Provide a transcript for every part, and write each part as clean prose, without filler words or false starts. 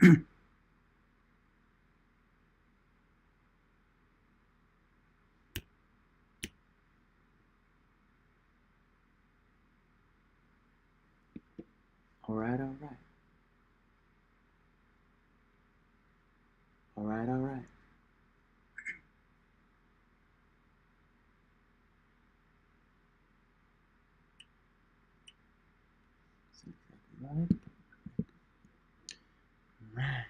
Alright, alright. Alright, alright. Right. Right.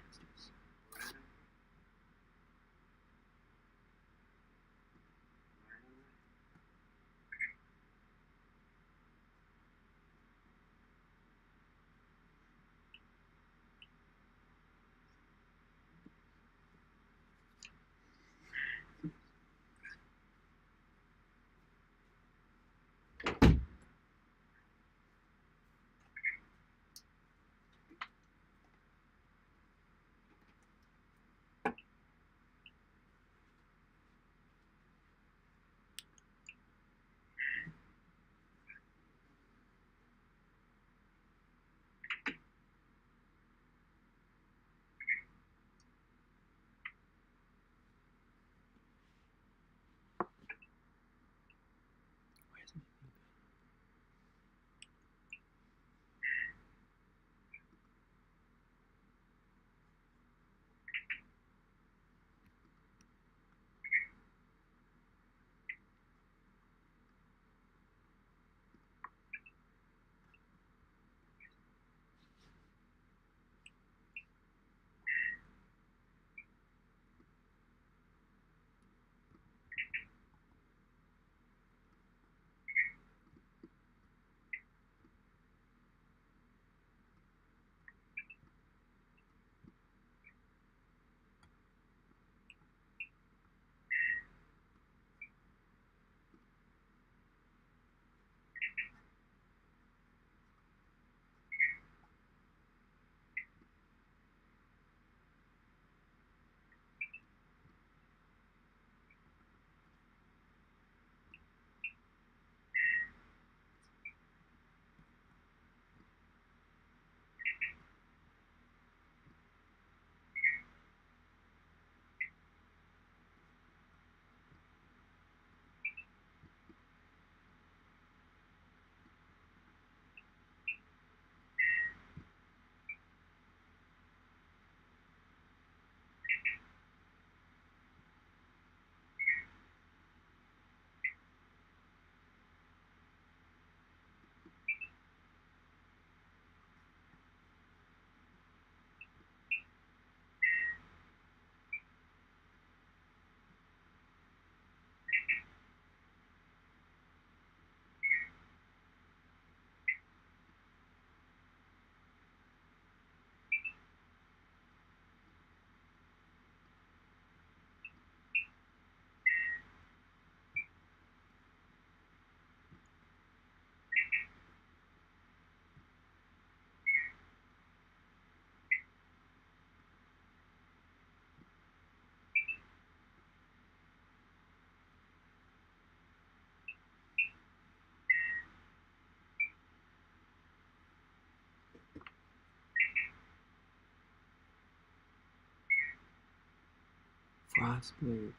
Frostblade.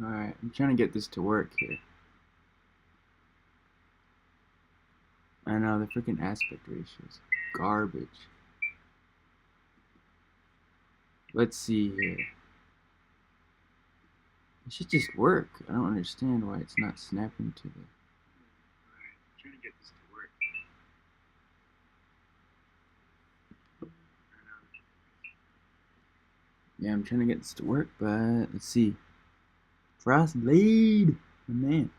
Alright, I'm trying to get this to work here. I know, the freaking aspect ratios. Garbage. Let's see here. It should just work. I don't understand why it's not snapping to the... Alright, I'm trying to get this to work. Yeah, I'm trying to get this to work, but let's see. Frostblade! Oh, man.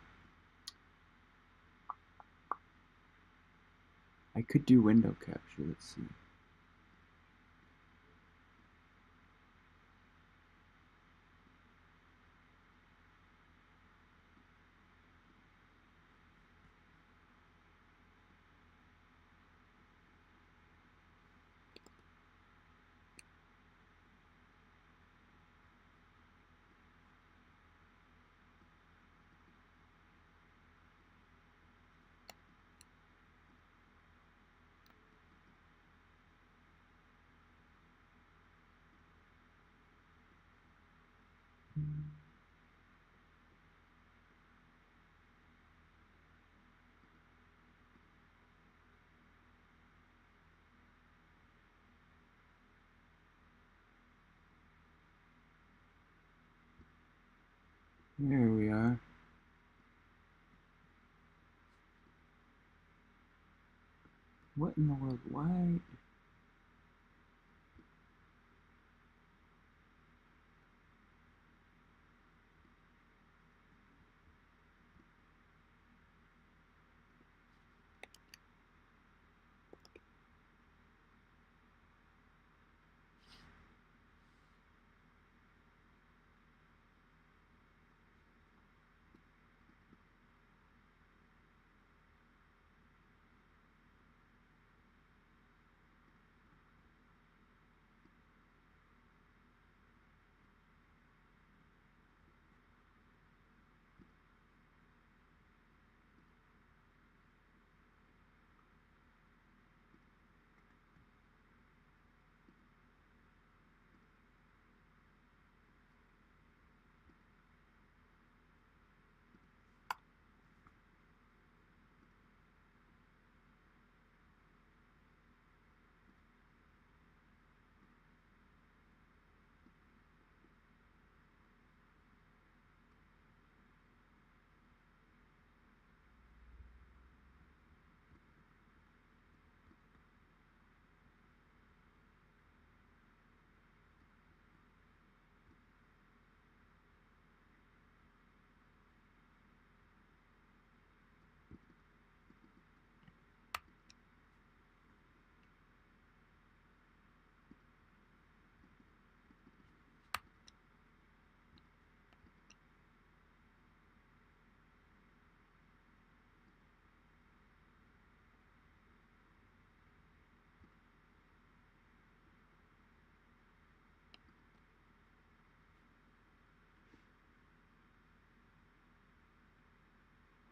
I could do window capture, let's see. There we are. What in the world? Why?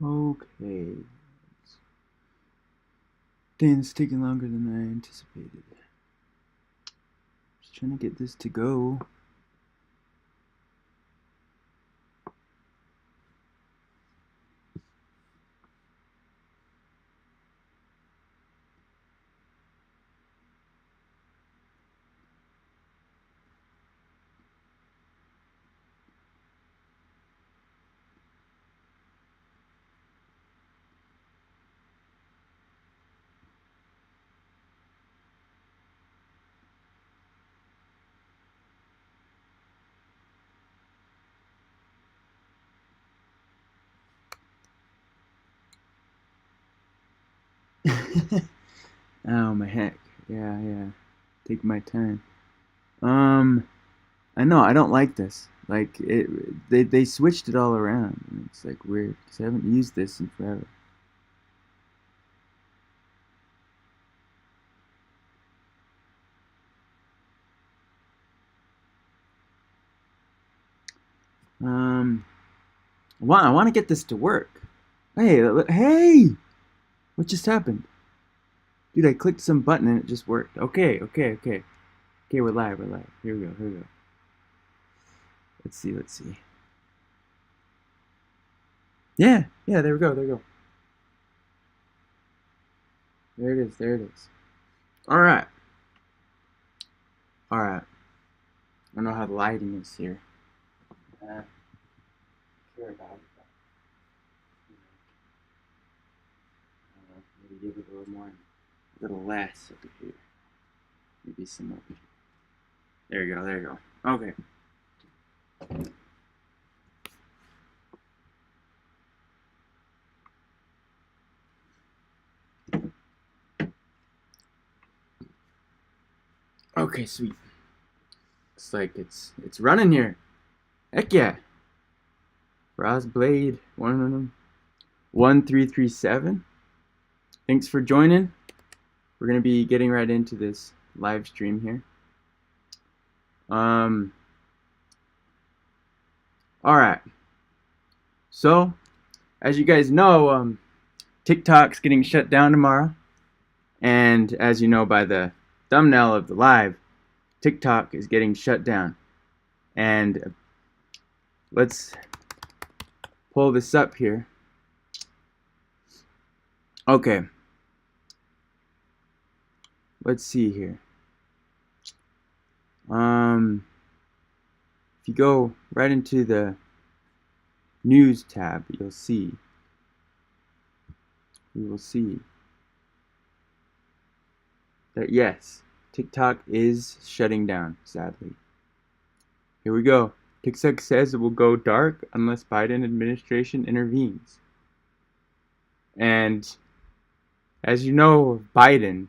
Okay. Dang, it's taking longer than I anticipated. Just trying to get this to go. Oh my heck. Yeah. Take my time. I know I don't like this. Like they switched it all around. And it's like weird because I haven't used this in forever. Um, I want to get this to work. Hey! What just happened? Dude, I clicked some button and it just worked. Okay. Okay, we're live. Here we go. Let's see. Yeah, there we go. There it is. Alright. I don't know how the lighting is here. Care about it. Maybe give it a little more, a little less over here. Maybe some over here. There you go. Okay. Okay, sweet. Looks like it's running here. Heck yeah. Frostblade, one of them. 1337. Thanks for joining. We're gonna be getting right into this live stream here. Alright. So, as you guys know, TikTok's getting shut down tomorrow. And as you know by the thumbnail of the live, TikTok is getting shut down. And let's pull this up here. Okay. Let's see here. If you go right into the news tab, you will see that yes, TikTok is shutting down, sadly. Here we go. TikTok says it will go dark unless Biden administration intervenes. And as you know, Biden,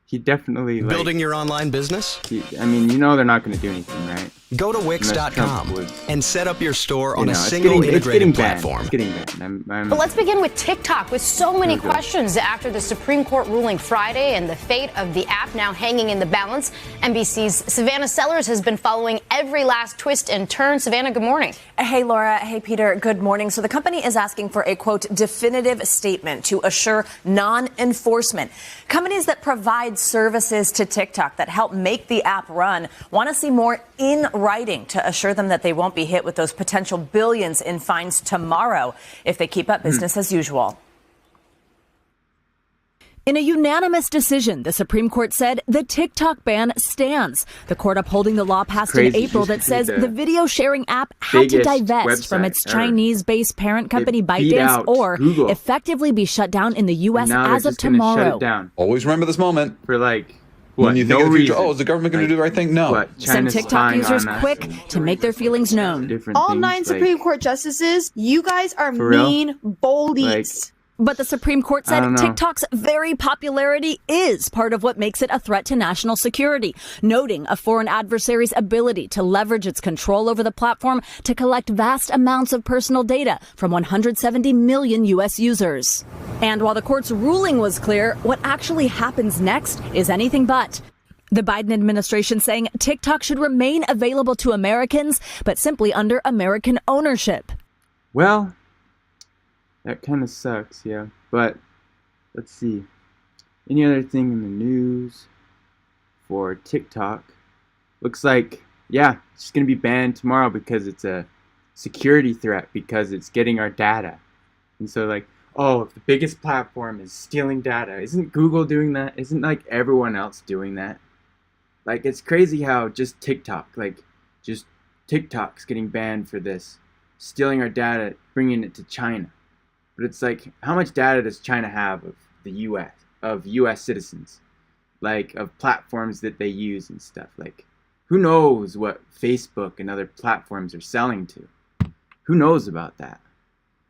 he definitely building your online business? I mean, you know they're not going to do anything, right? Go to Wix.com and set up your store on a single integrated platform. It's getting banned. But let's begin with TikTok, with so many questions after the Supreme Court ruling Friday and the fate of the app now hanging in the balance. NBC's Savannah Sellers has been following every last twist and turn. Savannah, good morning. Hey, Laura. Hey, Peter. Good morning. So the company is asking for a, quote, definitive statement to assure non-enforcement. Companies that provide services to TikTok that help make the app run want to see more in writing to assure them that they won't be hit with those potential billions in fines tomorrow if they keep up business as usual. In a unanimous decision, the Supreme Court said the TikTok ban stands. The court upholding the law passed in April that says the video sharing app had to divest from its Chinese-based parent company ByteDance or effectively be shut down in the U.S. as of tomorrow. Always remember this moment. For like, when you think in the future, is the government going to do the right thing? No. Some TikTok users quick to make their feelings known. All 9 Supreme Court justices, you guys are mean bullies. But the Supreme Court said TikTok's very popularity is part of what makes it a threat to national security, noting a foreign adversary's ability to leverage its control over the platform to collect vast amounts of personal data from 170 million U.S. users. And while the court's ruling was clear, what actually happens next is anything but. The Biden administration saying TikTok should remain available to Americans, but simply under American ownership. Well, that kind of sucks, yeah. But let's see. Any other thing in the news for TikTok? Looks like, yeah, it's going to be banned tomorrow because it's a security threat because it's getting our data. And so like, oh, if the biggest platform is stealing data, isn't Google doing that? Isn't like everyone else doing that? Like, it's crazy how just TikTok, just TikTok's getting banned for this. Stealing our data, bringing it to China. But it's like, how much data does China have of the U.S., of U.S. citizens? Like, of platforms that they use and stuff. Like, who knows what Facebook and other platforms are selling to? Who knows about that?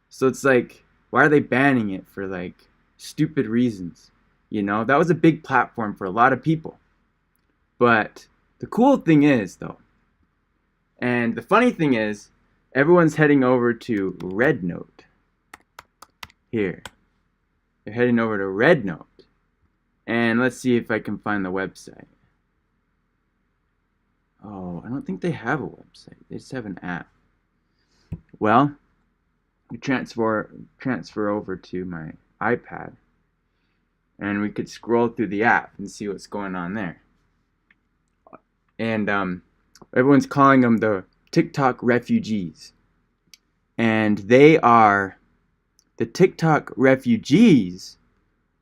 So it's like, why are they banning it for, like, stupid reasons? You know, that was a big platform for a lot of people. But the cool thing is, though, and the funny thing is, everyone's heading over to RedNote. Here. They're heading over to RedNote. And let's see if I can find the website. Oh, I don't think they have a website. They just have an app. Well, we transfer over to my iPad. And we could scroll through the app and see what's going on there. And everyone's calling them the TikTok refugees. And they are... The TikTok refugees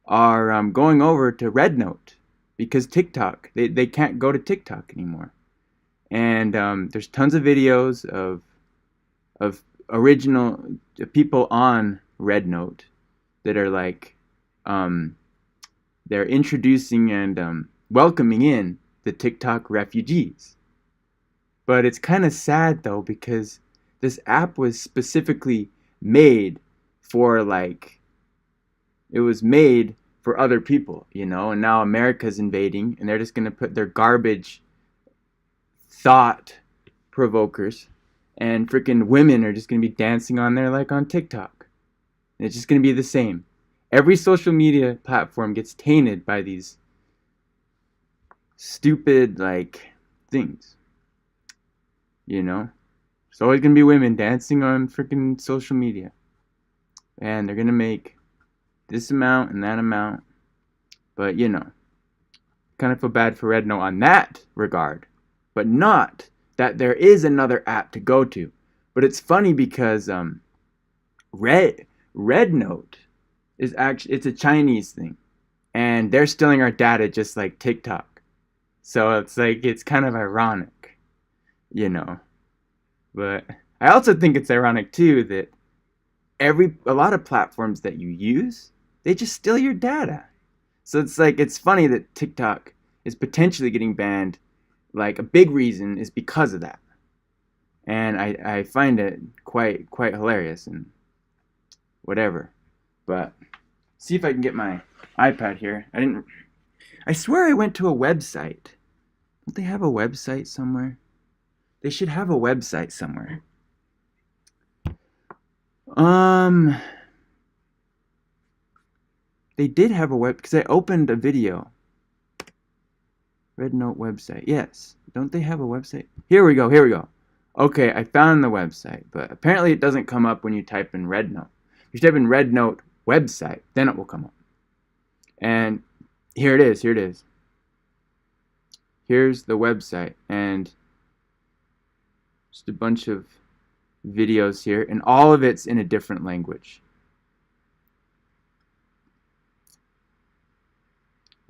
are going over to RedNote because TikTok, they can't go to TikTok anymore. And there's tons of videos of original people on RedNote that are like, they're introducing and welcoming in the TikTok refugees. But it's kind of sad though because this app was specifically made for it was made for other people, you know, and now America's invading and they're just going to put their garbage thought provokers and freaking women are just going to be dancing on there like on TikTok. And it's just going to be the same. Every social media platform gets tainted by these stupid things, you know. There's always going to be women dancing on freaking social media. And they're going to make this amount and that amount. But, you know, kind of feel bad for RedNote on that regard. But not that there is another app to go to. But it's funny because Red Note is actually, it's a Chinese thing, and they're stealing our data just like TikTok. So it's like, it's kind of ironic, you know. But I also think it's ironic too that a lot of platforms that you use, they just steal your data. So it's like, it's funny that TikTok is potentially getting banned. Like, a big reason is because of that. And I find it quite hilarious and whatever. But see if I can get my iPad here. I swear I went to a website. Don't they have a website somewhere? They should have a website somewhere. They did have a because I opened a video. Red Note website. Yes. Don't they have a website? Here we go. Okay, I found the website, but apparently it doesn't come up when you type in Red Note. If you type in Red Note website, then it will come up. And here it is. Here's the website, and just a bunch of videos here, and all of it's in a different language.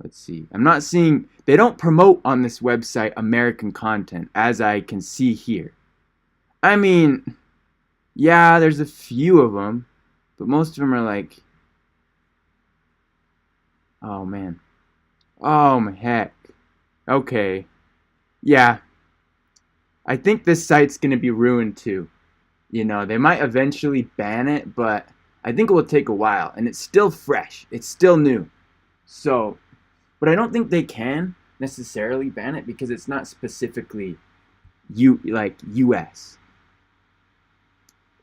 Let's see. I'm not seeing, they don't promote on this website American content, as I can see here. I mean, yeah, there's a few of them, but most of them are like, oh man. Oh my heck. Okay. Yeah. I think this site's going to be ruined too. You know, they might eventually ban it, but I think it will take a while. And it's still fresh. It's still new. So, but I don't think they can necessarily ban it because it's not specifically US.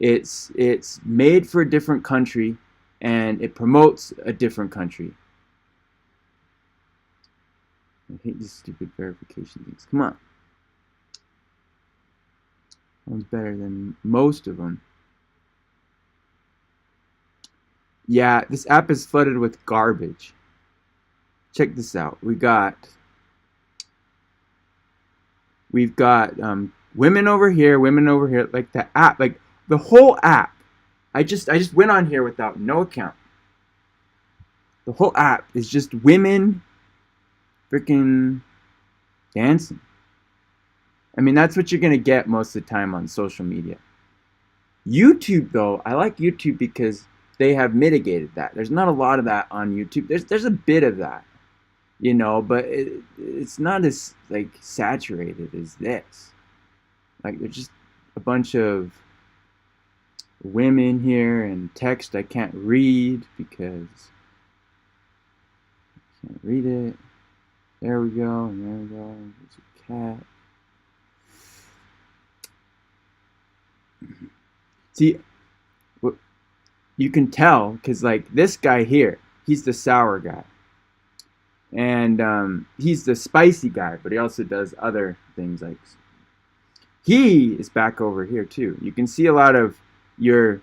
It's made for a different country and it promotes a different country. I hate these stupid verification things. Come on. One's better than most of them. Yeah, this app is flooded with garbage. Check this out. We've got women over here, like the app, like the whole app. I just went on here without no account. The whole app is just women freaking dancing. I mean, that's what you're going to get most of the time on social media. YouTube, though, I like YouTube because they have mitigated that. There's not a lot of that on YouTube. There's a bit of that, you know, but it's not as, like, saturated as this. Like, there's just a bunch of women here and text I can't read because I can't read it. There we go, and there we go. There's a cat. See, you can tell because, like, this guy here, he's the sour guy, and he's the spicy guy, but he also does other things. Like, he is back over here too. You can see a lot of your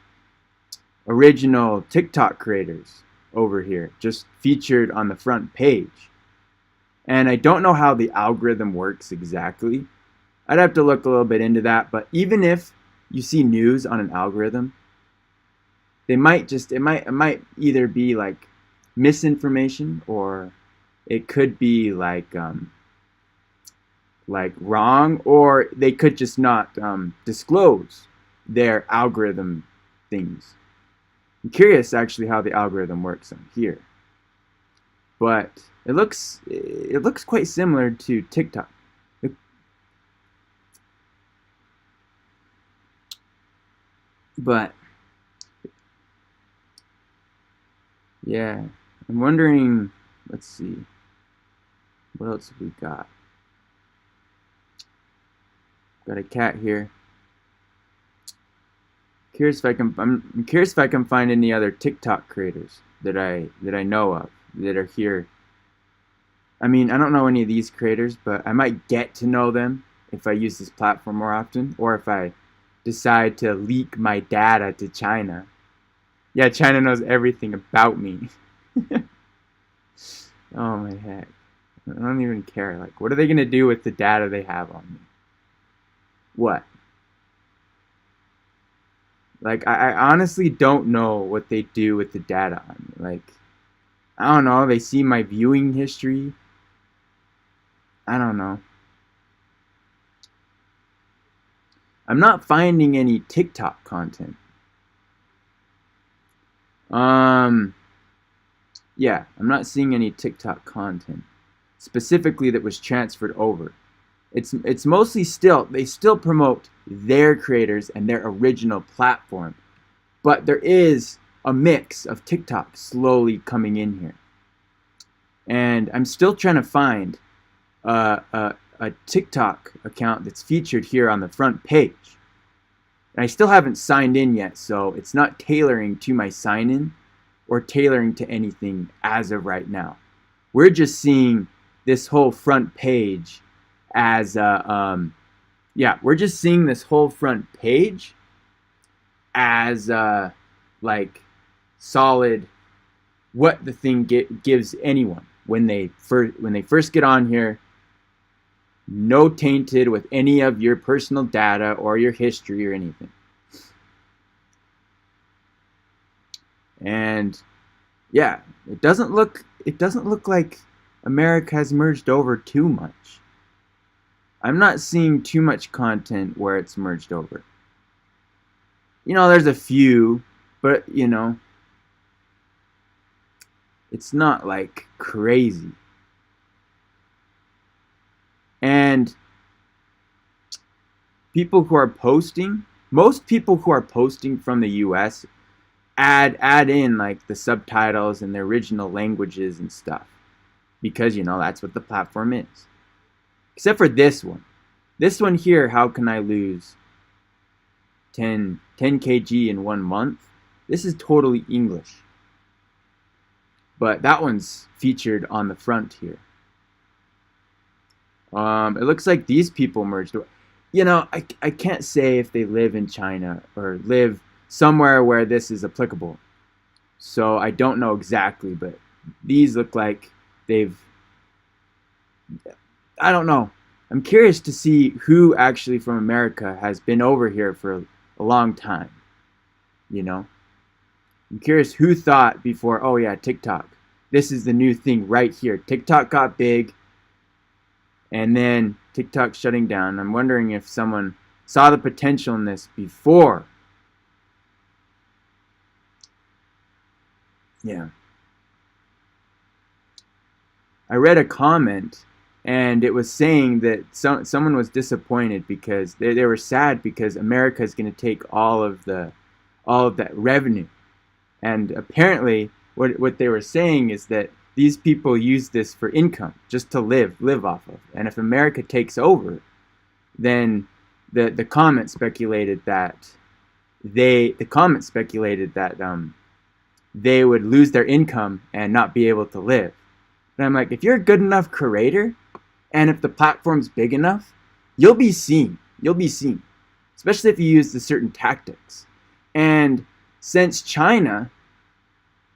original TikTok creators over here, just featured on the front page. And I don't know how the algorithm works exactly. I'd have to look a little bit into that, but even if you see news on an algorithm, it might either be like misinformation, or it could be like wrong, or they could just not disclose their algorithm things. I'm curious actually how the algorithm works on here, but it looks quite similar to TikTok. But yeah, I'm wondering, let's see, what else have we got? Got a cat here. I'm curious if I can find any other TikTok creators that I know of that are here. I mean, I don't know any of these creators, but I might get to know them if I use this platform more often, or if I decide to leak my data to China. Yeah, China knows everything about me. Oh my heck. I don't even care. Like, what are they going to do with the data they have on me? What? Like, I honestly don't know what they do with the data on me. Like, I don't know. They see my viewing history. I don't know. I'm not finding any TikTok content. Yeah, I'm not seeing any TikTok content specifically that was transferred over. It's mostly still, they still promote their creators and their original platform, but there is a mix of TikTok slowly coming in here, and I'm still trying to find a TikTok account that's featured here on the front page. And I still haven't signed in yet, so it's not tailoring to my sign in or tailoring to anything as of right now. We're just seeing this whole front page as we're just seeing this whole front page as like solid what the thing gives anyone when they first get on here. No tainted with any of your personal data or your history or anything. And yeah, it doesn't look like America has merged over too much. I'm not seeing too much content where it's merged over. You know, there's a few, but you know, it's not like crazy. And people who are posting, most people who are posting from the US add in like the subtitles and the original languages and stuff, because you know that's what the platform is. Except for this one. This one here, how can I lose 10 kg in 1 month? This is totally English. But that one's featured on the front here. It looks like these people merged. You know, I can't say if they live in China or live somewhere where this is applicable. So I don't know exactly, but these look like they've... I don't know. I'm curious to see who actually from America has been over here for a long time. You know? I'm curious who thought before, oh yeah, TikTok. This is the new thing right here. TikTok got big. And then TikTok shutting down. I'm wondering if someone saw the potential in this before. Yeah. I read a comment, and it was saying that someone was disappointed because they were sad because America is going to take all of that revenue. And apparently, what they were saying is that these people use this for income, just to live off of. And if America takes over, then the comment speculated that they would lose their income and not be able to live. And I'm like, if you're a good enough creator, and if the platform's big enough, you'll be seen. You'll be seen, especially if you use the certain tactics. And since China,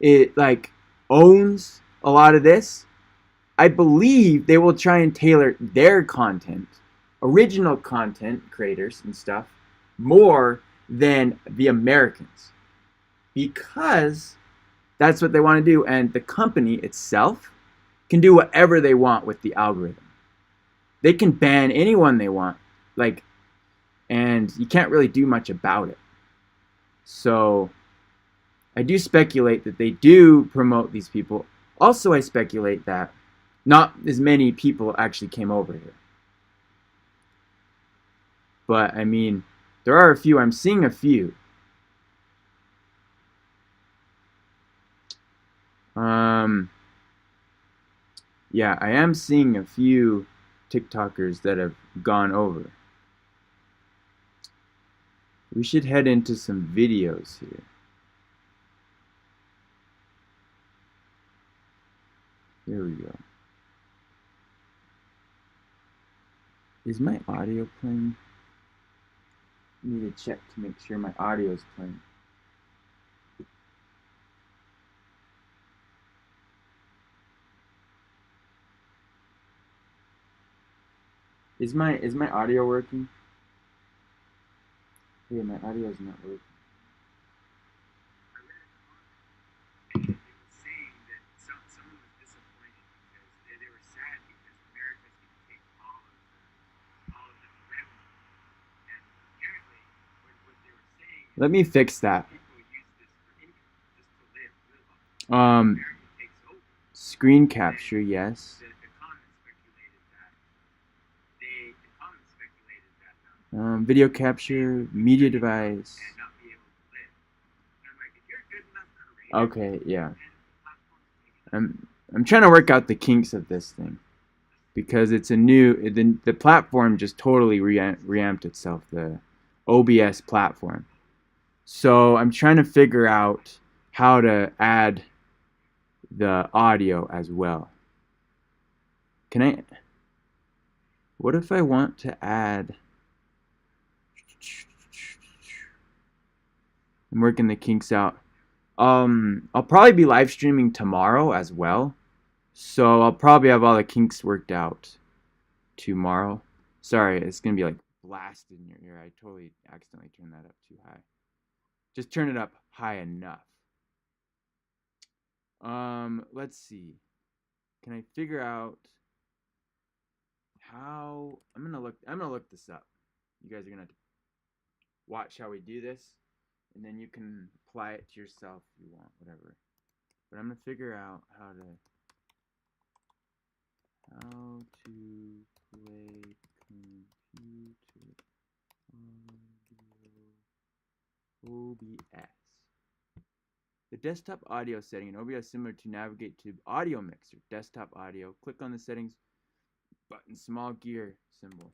it like owns a lot of this, I believe they will try and tailor their content, original content creators and stuff, more than the Americans, because that's what they want to do. And the company itself can do whatever they want with the algorithm. They can ban anyone they want, like, and you can't really do much about it. So I do speculate that they do promote these people. Also, I speculate that not as many people actually came over here. But, I mean, there are a few. I'm seeing a few. Yeah, I am seeing a few TikTokers that have gone over. We should head into some videos here. Here we go. Is my audio playing? I need to check to make sure my audio is playing. Is my audio working? Yeah, my audio is not working. Let me fix that. Um, screen capture, yes. Video capture, media device. Okay, yeah. I'm trying to work out the kinks of this thing because it's a new the platform just totally reamped itself, the OBS platform. So I'm trying to figure out how to add the audio as well. Can I? What if I want to add? I'm working the kinks out. I'll probably be live streaming tomorrow as well. So I'll probably have all the kinks worked out tomorrow. Sorry, it's gonna be like blasted in your ear. I totally accidentally turned that up too high. Just turn it up high enough. Let's see. Can I figure out how I'm gonna look this up. You guys are gonna have to watch how we do this, and then you can apply it to yourself if you want, whatever. But I'm gonna figure out how to play computer audio OBS. The desktop audio setting in OBS is similar to navigate to audio mixer. Desktop audio. Click on the settings button, small gear symbol.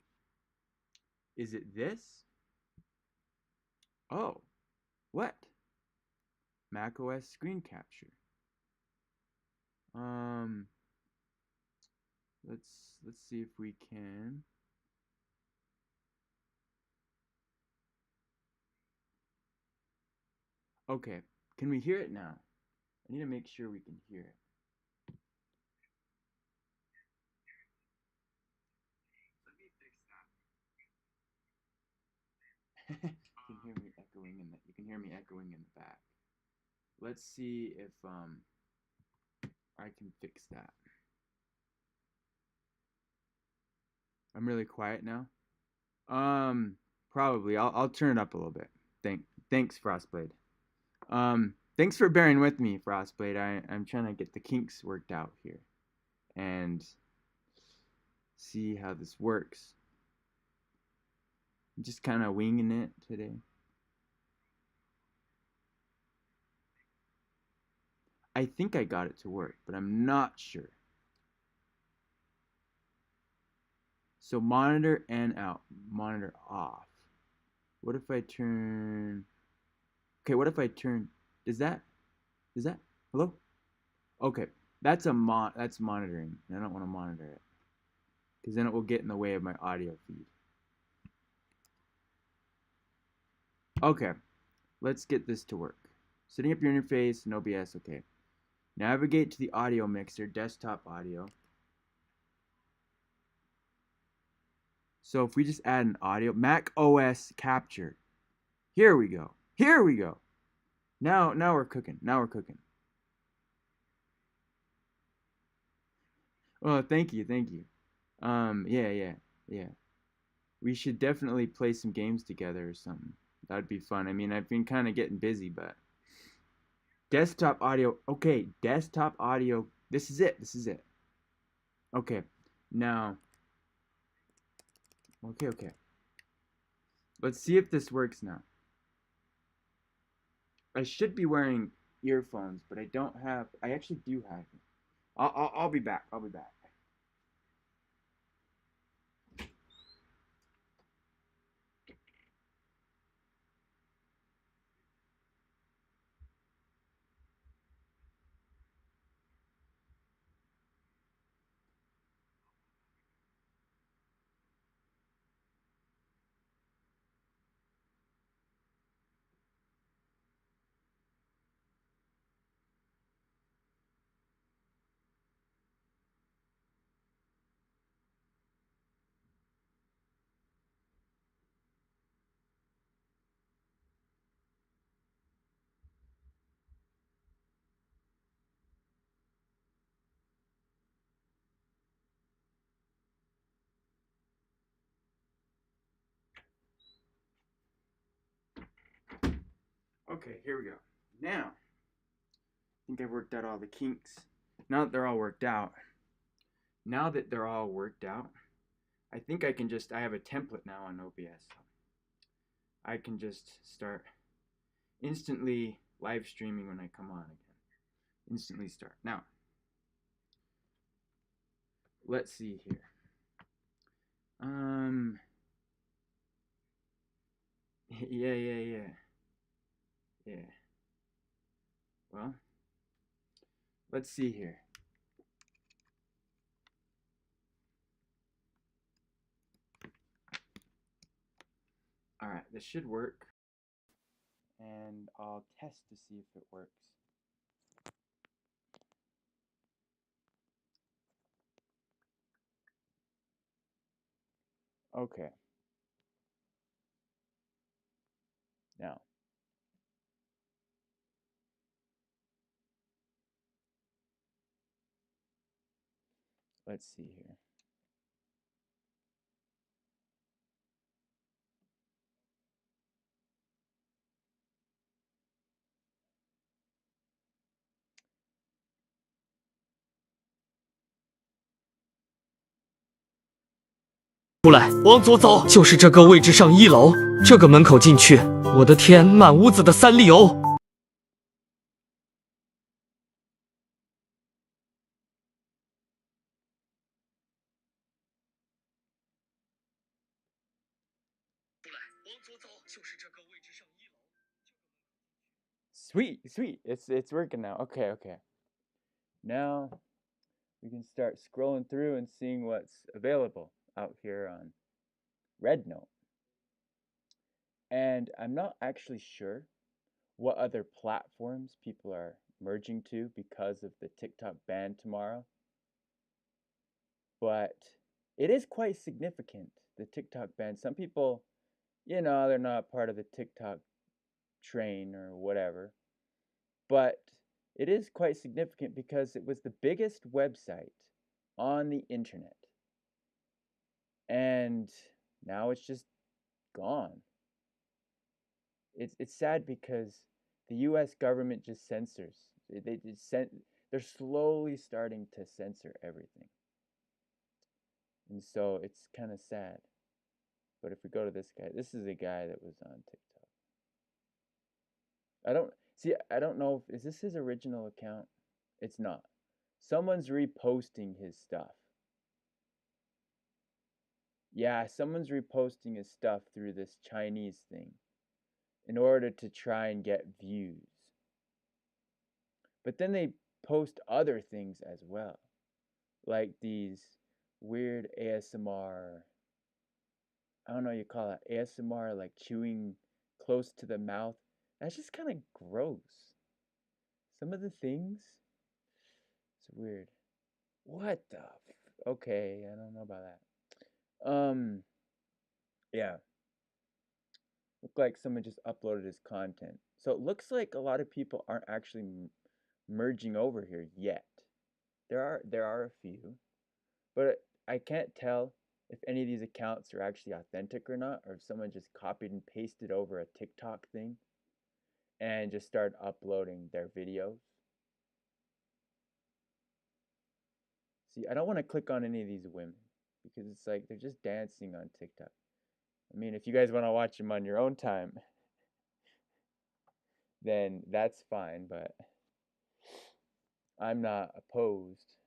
Is it this? Oh, what? Mac OS screen capture. Let's see if we can. Okay, can we hear it now? I need to make sure we can hear it. Let me fix that. You can hear me echoing in the, you can hear me echoing in the back. Let's see if I can fix that. I'm really quiet now. Probably. I'll turn it up a little bit. Thanks, Frostblade. Thanks for bearing with me, Frostblade. I'm trying to get the kinks worked out here and see how this works. I'm just kind of winging it today. I think I got it to work, but I'm not sure. So monitor and out, monitor off. What if I turn? Okay, what if I turn? Is that? Hello? Okay, that's that's monitoring. I don't want to monitor it because then it will get in the way of my audio feed. Okay, let's get this to work. Setting up your interface in OBS. Okay, navigate to the audio mixer, desktop audio. So if we just add an audio, Mac OS capture. Here we go. Here we go. Now we're cooking. Now we're cooking. Oh, thank you. Yeah. We should definitely play some games together or something. That'd be fun. I mean, I've been kind of getting busy, but desktop audio. Okay, desktop audio. This is it. Okay. Now. Okay. Let's see if this works now. I should be wearing earphones, but I don't have. I actually do have them. I'll be back. I'll be back. Okay, here we go. Now, I think I've worked out all the kinks. Now that they're all worked out, I think I can just, I have a template now on OBS. I can just start instantly live streaming when I come on again. Instantly start. Now, let's see here. Yeah. Well, let's see here. All right, this should work. And I'll test to see if it works. Okay. Now, let's see here.出来，往左走，就是这个位置上1楼，这个门口进去。我的天，满屋子的3丽鸥。出来，往左走，就是这个位置上1楼。Sweet. It's working now. Okay. Now we can start scrolling through and seeing what's available out here on RedNote. And I'm not actually sure what other platforms people are merging to because of the TikTok ban tomorrow. But it is quite significant, the TikTok ban. Some people, they're not part of the TikTok train or whatever. But it is quite significant because it was the biggest website on the internet. And now it's just gone. It's sad because the US government just censors. They're slowly starting to censor everything. And so it's kind of sad. But if we go to this guy, this is a guy that was on TikTok. I don't know is this his original account? It's not. Someone's reposting his stuff. Yeah, someone's reposting his stuff through this Chinese thing in order to try and get views. But then they post other things as well, like these weird ASMR, I don't know what you call it, ASMR, like chewing close to the mouth. That's just kind of gross. Some of the things, it's weird. What the okay, I don't know about that. Yeah. Looked like someone just uploaded his content. So it looks like a lot of people aren't actually merging over here yet. There are a few, but I can't tell if any of these accounts are actually authentic or not, or if someone just copied and pasted over a TikTok thing and just started uploading their videos. See, I don't want to click on any of these women because it's like they're just dancing on TikTok. I mean, if you guys want to watch them on your own time, then that's fine, but I'm not opposed.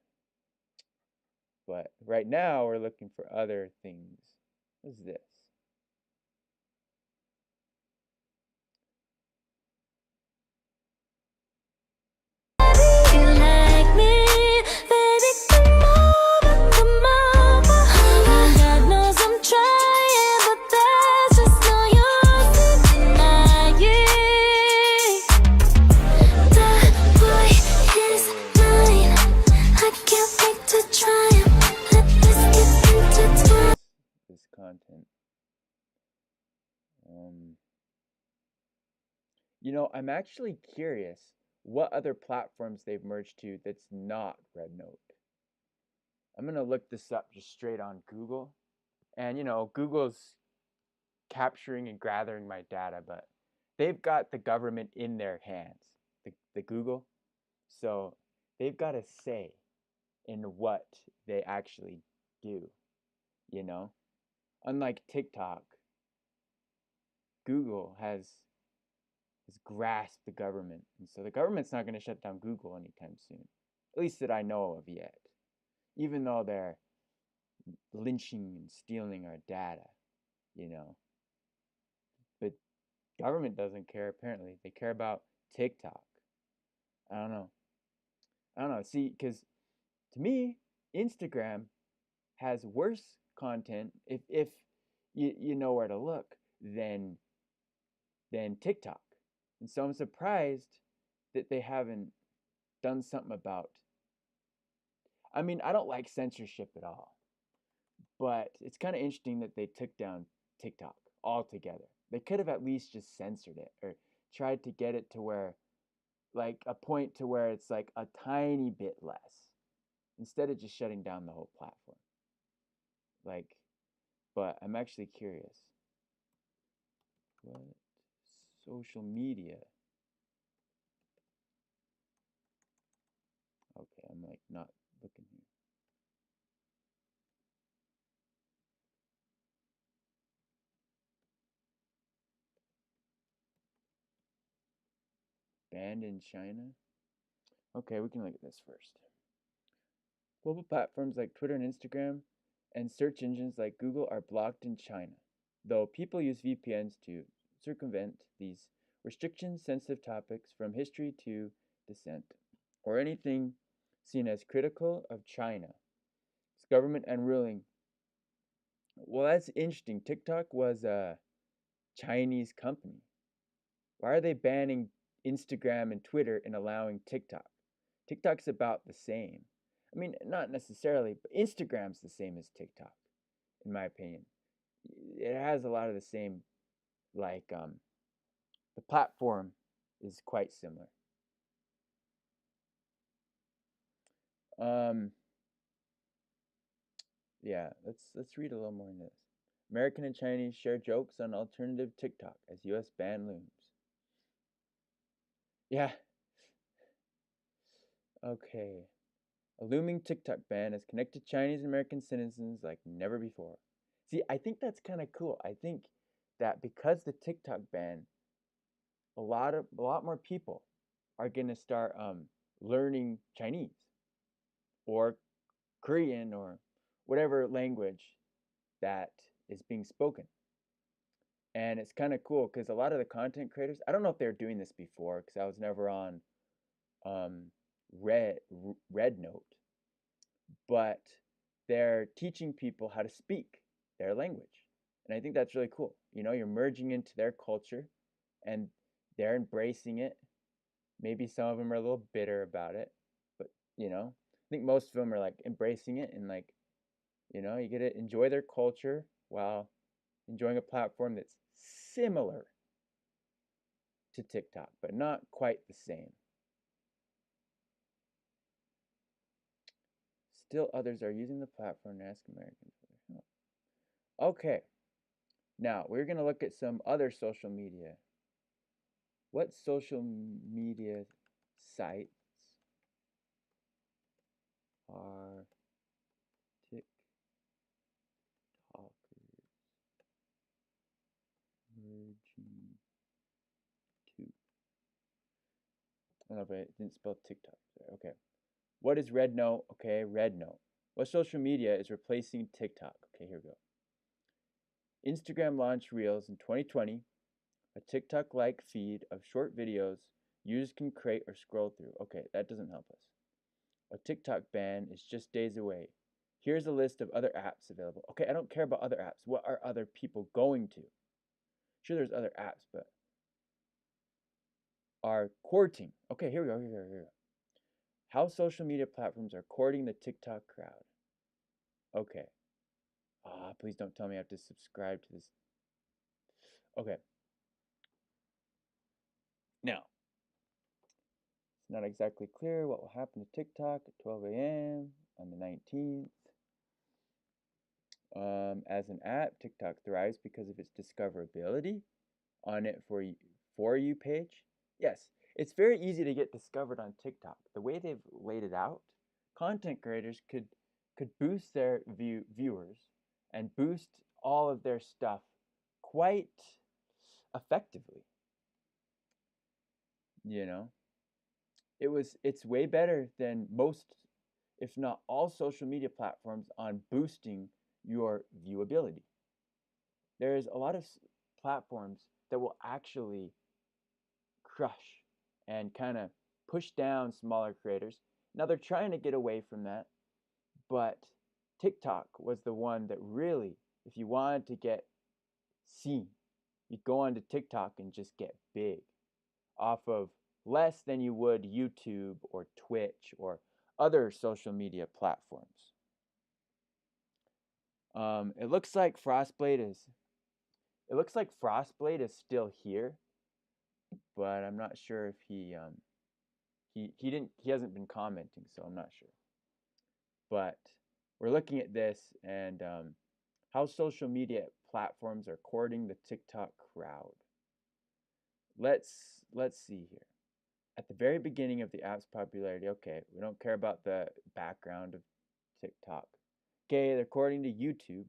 But right now, we're looking for other things. What's this? Content. I'm actually curious what other platforms they've merged to that's not RedNote. I'm gonna look this up just straight on Google, and Google's capturing and gathering my data, but they've got the government in their hands, the Google. So they've got a say in what they actually do, you know? Unlike TikTok, Google has grasped the government. And so the government's not going to shut down Google anytime soon. At least that I know of yet. Even though they're lynching and stealing our data, you know. But government doesn't care apparently. They care about TikTok. I don't know. See, because to me, Instagram has worse content if you know where to look than TikTok. And so I'm surprised that they haven't done something about. I mean, I don't like censorship at all. But it's kind of interesting that they took down TikTok altogether. They could have at least just censored it or tried to get it to where, like, a point to where it's like a tiny bit less instead of just shutting down the whole platform. Like, but I'm actually curious. What social media? Okay, I'm like not looking here. Banned in China? Okay, we can look at this first. Global platforms like Twitter and Instagram and search engines like Google are blocked in China, though people use VPNs to circumvent these restrictions. Sensitive topics from history to dissent, or anything seen as critical of China's government and ruling. Well, that's interesting. TikTok was a Chinese company. Why are they banning Instagram and Twitter and allowing TikTok? TikTok's about the same. I mean, not necessarily, but Instagram's the same as TikTok, in my opinion. It has a lot of the same, like, the platform is quite similar. Yeah, let's read a little more in this. American and Chinese share jokes on alternative TikTok as U.S. ban looms. Yeah. Okay. A looming TikTok ban has connected Chinese American citizens like never before. See, I think that's kind of cool. I think that because the TikTok ban, a lot more people are gonna start learning Chinese or Korean or whatever language that is being spoken. And it's kind of cool because a lot of the content creators, I don't know if they're doing this before because I was never on Red Note, but they're teaching people how to speak their language. And I think that's really cool. You know, you're merging into their culture and they're embracing it. Maybe some of them are a little bitter about it, but you know, I think most of them are like embracing it and like, you know, you get to enjoy their culture while enjoying a platform that's similar to TikTok, but not quite the same. Still, others are using the platform to ask Americans for their help. Okay, now we're going to look at some other social media. What social media sites are TikTokers merging to? I don't know if I didn't spell TikTok there. Okay. What is Red Note? Okay, Red Note. What social media is replacing TikTok? Okay, here we go. Instagram launched Reels in 2020, a TikTok-like feed of short videos users can create or scroll through. Okay, that doesn't help us. A TikTok ban is just days away. Here's a list of other apps available. Okay, I don't care about other apps. What are other people going to? Sure, there's other apps, but are courting. Okay, here we go, here we go. How social media platforms are courting the TikTok crowd. Okay. Please don't tell me I have to subscribe to this. Okay. Now, it's not exactly clear what will happen to TikTok at 12 a.m. on the 19th. As an app, TikTok thrives because of its discoverability on it for For You page, yes, it's very easy to get discovered on TikTok. The way they've laid it out, content creators could boost their viewers and boost all of their stuff quite effectively. You know, it's way better than most, if not all, social media platforms on boosting your viewability. There's a lot of platforms that will actually crush and kind of push down smaller creators. Now they're trying to get away from that, but TikTok was the one that really, if you wanted to get seen, you'd go onto TikTok and just get big off of less than you would YouTube or Twitch or other social media platforms. It looks like Frostblade is still here, but I'm not sure if he hasn't been commenting, so I'm not sure. But we're looking at this and how social media platforms are courting the TikTok crowd. Let's see here. At the very beginning of the app's popularity, okay, we don't care about the background of TikTok. Okay, they're courting to YouTube,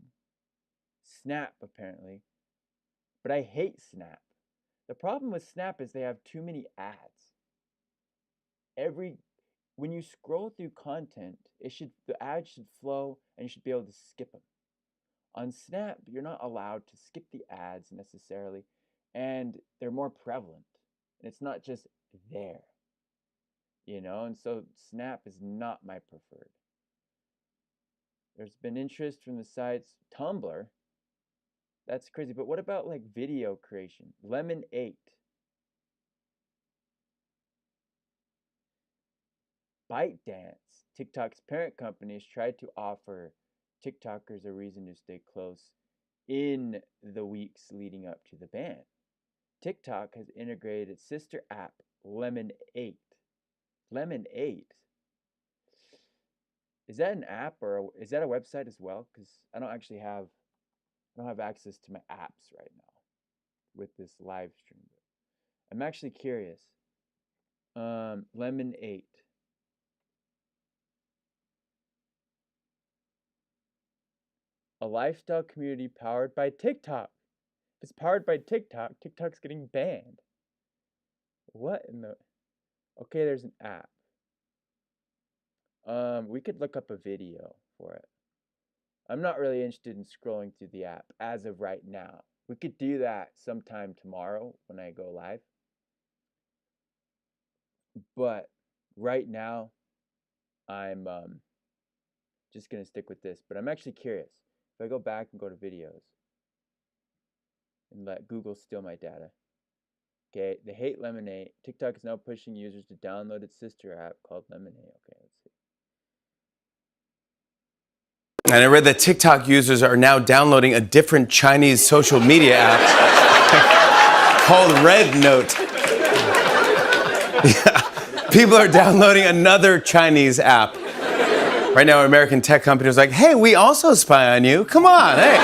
Snap apparently, but I hate Snap. The problem with Snap is they have too many ads. When you scroll through content, the ads should flow and you should be able to skip them. On Snap, you're not allowed to skip the ads necessarily, and they're more prevalent. And it's not just there, and so Snap is not my preferred. There's been interest from the sites. Tumblr, that's crazy, but what about like video creation? Lemon 8. ByteDance, TikTok's parent company, has tried to offer TikTokers a reason to stay close in the weeks leading up to the ban. TikTok has integrated its sister app, Lemon 8. Lemon 8? Is that an app or is that a website as well? Because I don't have access to my apps right now with this live stream. I'm actually curious. Lemon 8. A lifestyle community powered by TikTok. If it's powered by TikTok, TikTok's getting banned. What in the... Okay, there's an app. We could look up a video for it. I'm not really interested in scrolling through the app as of right now. We could do that sometime tomorrow when I go live. But right now, I'm just going to stick with this. But I'm actually curious. If I go back and go to videos and let Google steal my data. Okay, they hate Lemonade. TikTok is now pushing users to download its sister app called Lemonade. Okay, let's see. And I read that TikTok users are now downloading a different Chinese social media app called Red Note. Yeah. People are downloading another Chinese app. Right now, an American tech company is like, hey, we also spy on you. Come on, hey.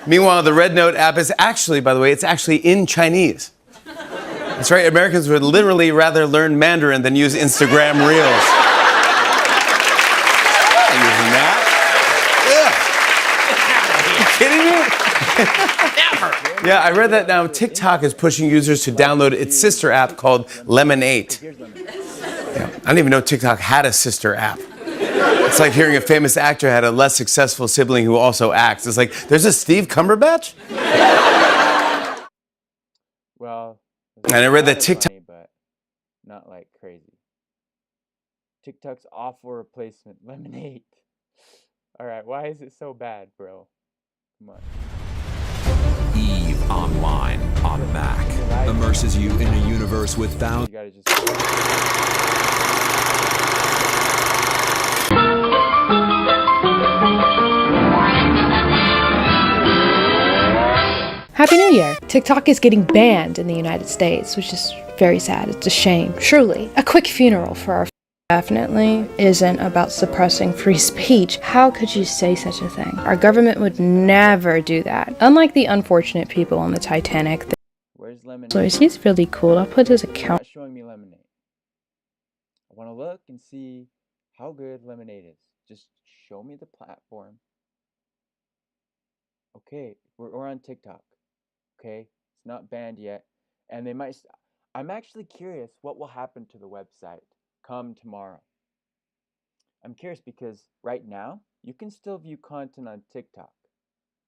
Meanwhile, the Red Note app is actually, by the way, it's actually in Chinese. That's right, Americans would literally rather learn Mandarin than use Instagram Reels. I'm not using that. Are you kidding me? Never. Yeah, I read that now TikTok is pushing users to download its sister app called Lemon8. Yeah, I didn't even know TikTok had a sister app. It's like hearing a famous actor had a less successful sibling who also acts. It's like, there's a Steve Cumberbatch? Well, and I read that TikTok... funny, but not like crazy. TikTok's awful replacement, Lemonade. All right, why is it so bad, bro? Come on. Eve Online on Mac immerses you in a universe with thousands. You gotta just... Happy New Year! TikTok is getting banned in the United States, which is very sad. It's a shame, truly. A quick funeral for our definitely isn't about suppressing free speech. How could you say such a thing? Our government would never do that. Unlike the unfortunate people on the Titanic. Where's lemonade? So he's really cool. I'll put his account. Not showing me lemonade. I want to look and see how good lemonade is. Just show me the platform. Okay, we're on TikTok. Okay, it's not banned yet, and they might. I'm actually curious what will happen to the website come tomorrow. I'm curious because right now you can still view content on TikTok.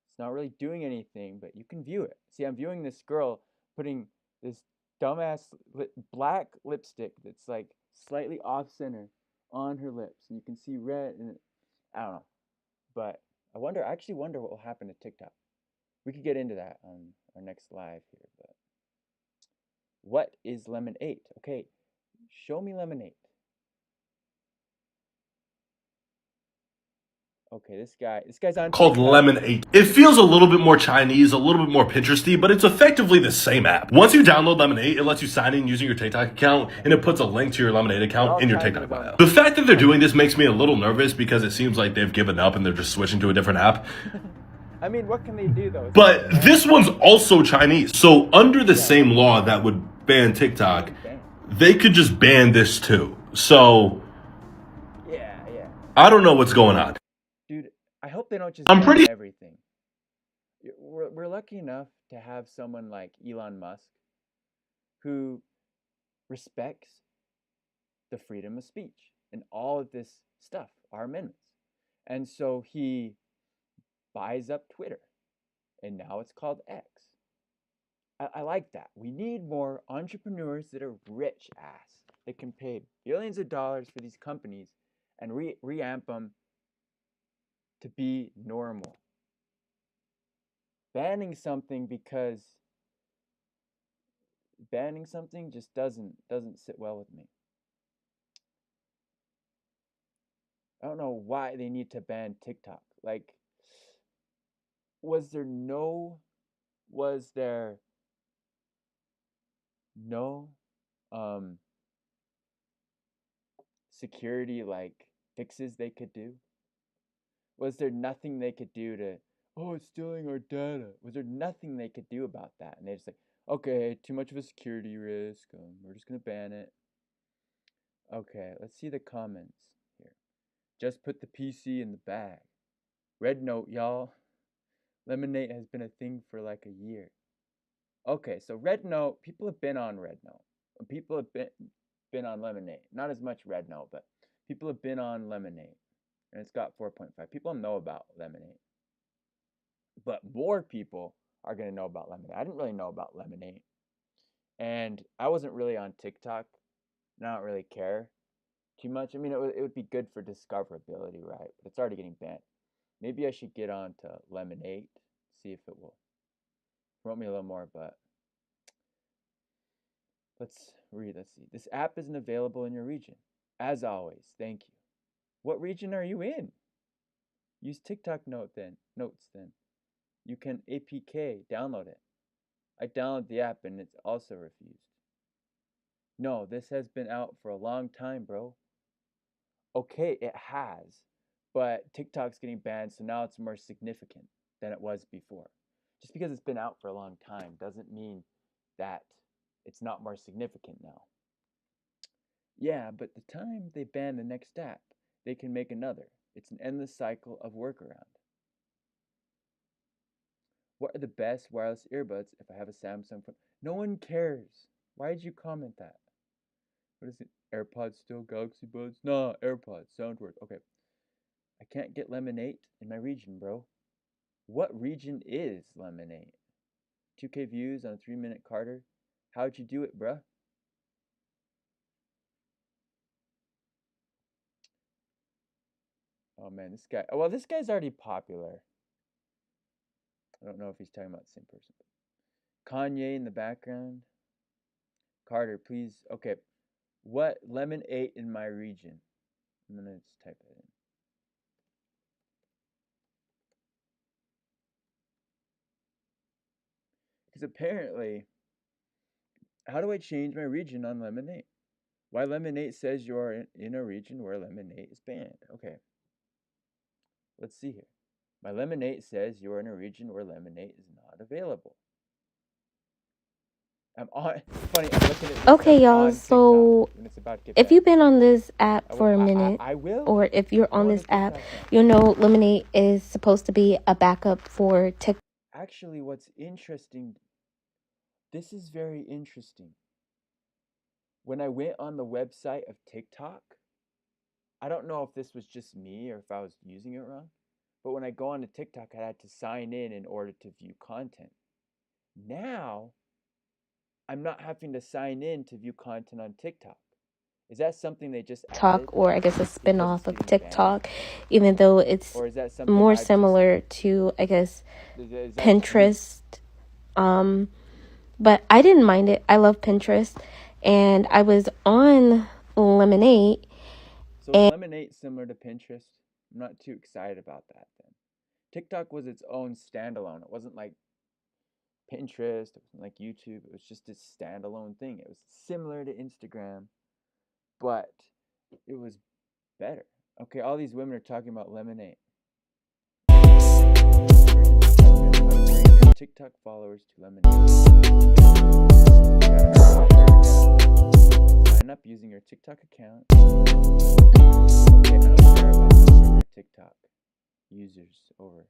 It's not really doing anything, but you can view it. See, I'm viewing this girl putting this dumbass black lipstick that's like slightly off center on her lips, and you can see red. And I don't know, but I actually wonder what will happen to TikTok. We could get into that on our next live here, but what is lemonade? Okay, show me lemonade. Okay, this guy's on called TikTok. Lemonade. It feels a little bit more Chinese, a little bit more Pinteresty, but it's effectively the same app. Once you download Lemonade, it lets you sign in using your TikTok account, and it puts a link to your Lemonade account in your TikTok bio. The fact that they're doing this makes me a little nervous because it seems like they've given up and they're just switching to a different app. I mean, what can they do though? But this one's also Chinese. So under the same law that would ban TikTok, they could just ban this too. So yeah. I don't know what's going on. Dude, I hope they don't just ban everything. We're lucky enough to have someone like Elon Musk who respects the freedom of speech and all of this stuff, our amendments. And so he buys up Twitter, and now it's called X. I like that. We need more entrepreneurs that are rich ass, that can pay billions of dollars for these companies and reamp them to be normal. Banning something just doesn't sit well with me. I don't know why they need to ban TikTok. Like, was there no security like fixes they could do? Was there nothing they could do to, oh, it's stealing our data? Was there nothing they could do about that? And they just like, okay, too much of a security risk. We're just gonna ban it. Okay, let's see the comments here. Just put the PC in the bag. Red Note, y'all. Lemonade has been a thing for like a year. Okay, so Red Note, people have been on Red Note. People have been on Lemonade. Not as much Red Note, but people have been on Lemonade. And it's got 4.5. People know about Lemonade. But more people are going to know about Lemonade. I didn't really know about Lemonade. And I wasn't really on TikTok. And I don't really care too much. I mean, it would be good for discoverability, right? But it's already getting banned. Maybe I should get on to Lemonade, see if it will promote me a little more, but let's see. This app isn't available in your region. As always, thank you. What region are you in? Use TikTok notes then. You can APK, download it. I downloaded the app and it's also refused. No, this has been out for a long time, bro. Okay, it has. But TikTok's getting banned, so now it's more significant than it was before. Just because it's been out for a long time doesn't mean that it's not more significant now. Yeah, but the time they ban the next app, they can make another. It's an endless cycle of workaround. What are the best wireless earbuds if I have a Samsung phone? No one cares. Why did you comment that? What is it? AirPods still? Galaxy Buds? Nah, AirPods. Soundward. Okay. I can't get Lemonade in my region, bro. What region is Lemonade? 2K views on a 3-minute Carter? How'd you do it, bruh? Oh man, this guy. Well, this guy's already popular. I don't know if he's talking about the same person. Kanye in the background. Carter, please. Okay. What Lemonade in my region? I'm going to just type it in. Because apparently, how do I change my region on Lemonade? Why Lemonade says you're in a region where Lemonade is banned. Okay. Let's see here. My Lemonade says you're in a region where Lemonade is not available. Funny, I'm looking at this Okay, stuff y'all, on so TikTok, and it's about to get if better. you've been on this app for a minute, I will. or if you're Go on on this to app, TikTok now. you know Lemonade is supposed to be a backup for TikTok. Actually, what's interesting, this is very interesting. When I went on the website of TikTok, I don't know if this was just me or if I was using it wrong, but when I go on to TikTok, I had to sign in order to view content. Now, I'm not having to sign in to view content on TikTok. Is that something they just added? Or I guess a spin-off of TikTok, even though it's Or is that something more I've similar to, I guess, is that Pinterest. But I didn't mind it. I love Pinterest, and I was on Lemonade. So is Lemonade similar to Pinterest? I'm not too excited about that then. TikTok was its own standalone. It wasn't like Pinterest, it wasn't like YouTube. It was just a standalone thing. It was similar to Instagram, but it was better. Okay, all these women are talking about Lemonade. TikTok followers to Lemonade. Sign up using your TikTok account. Okay, I don't care about your TikTok users over.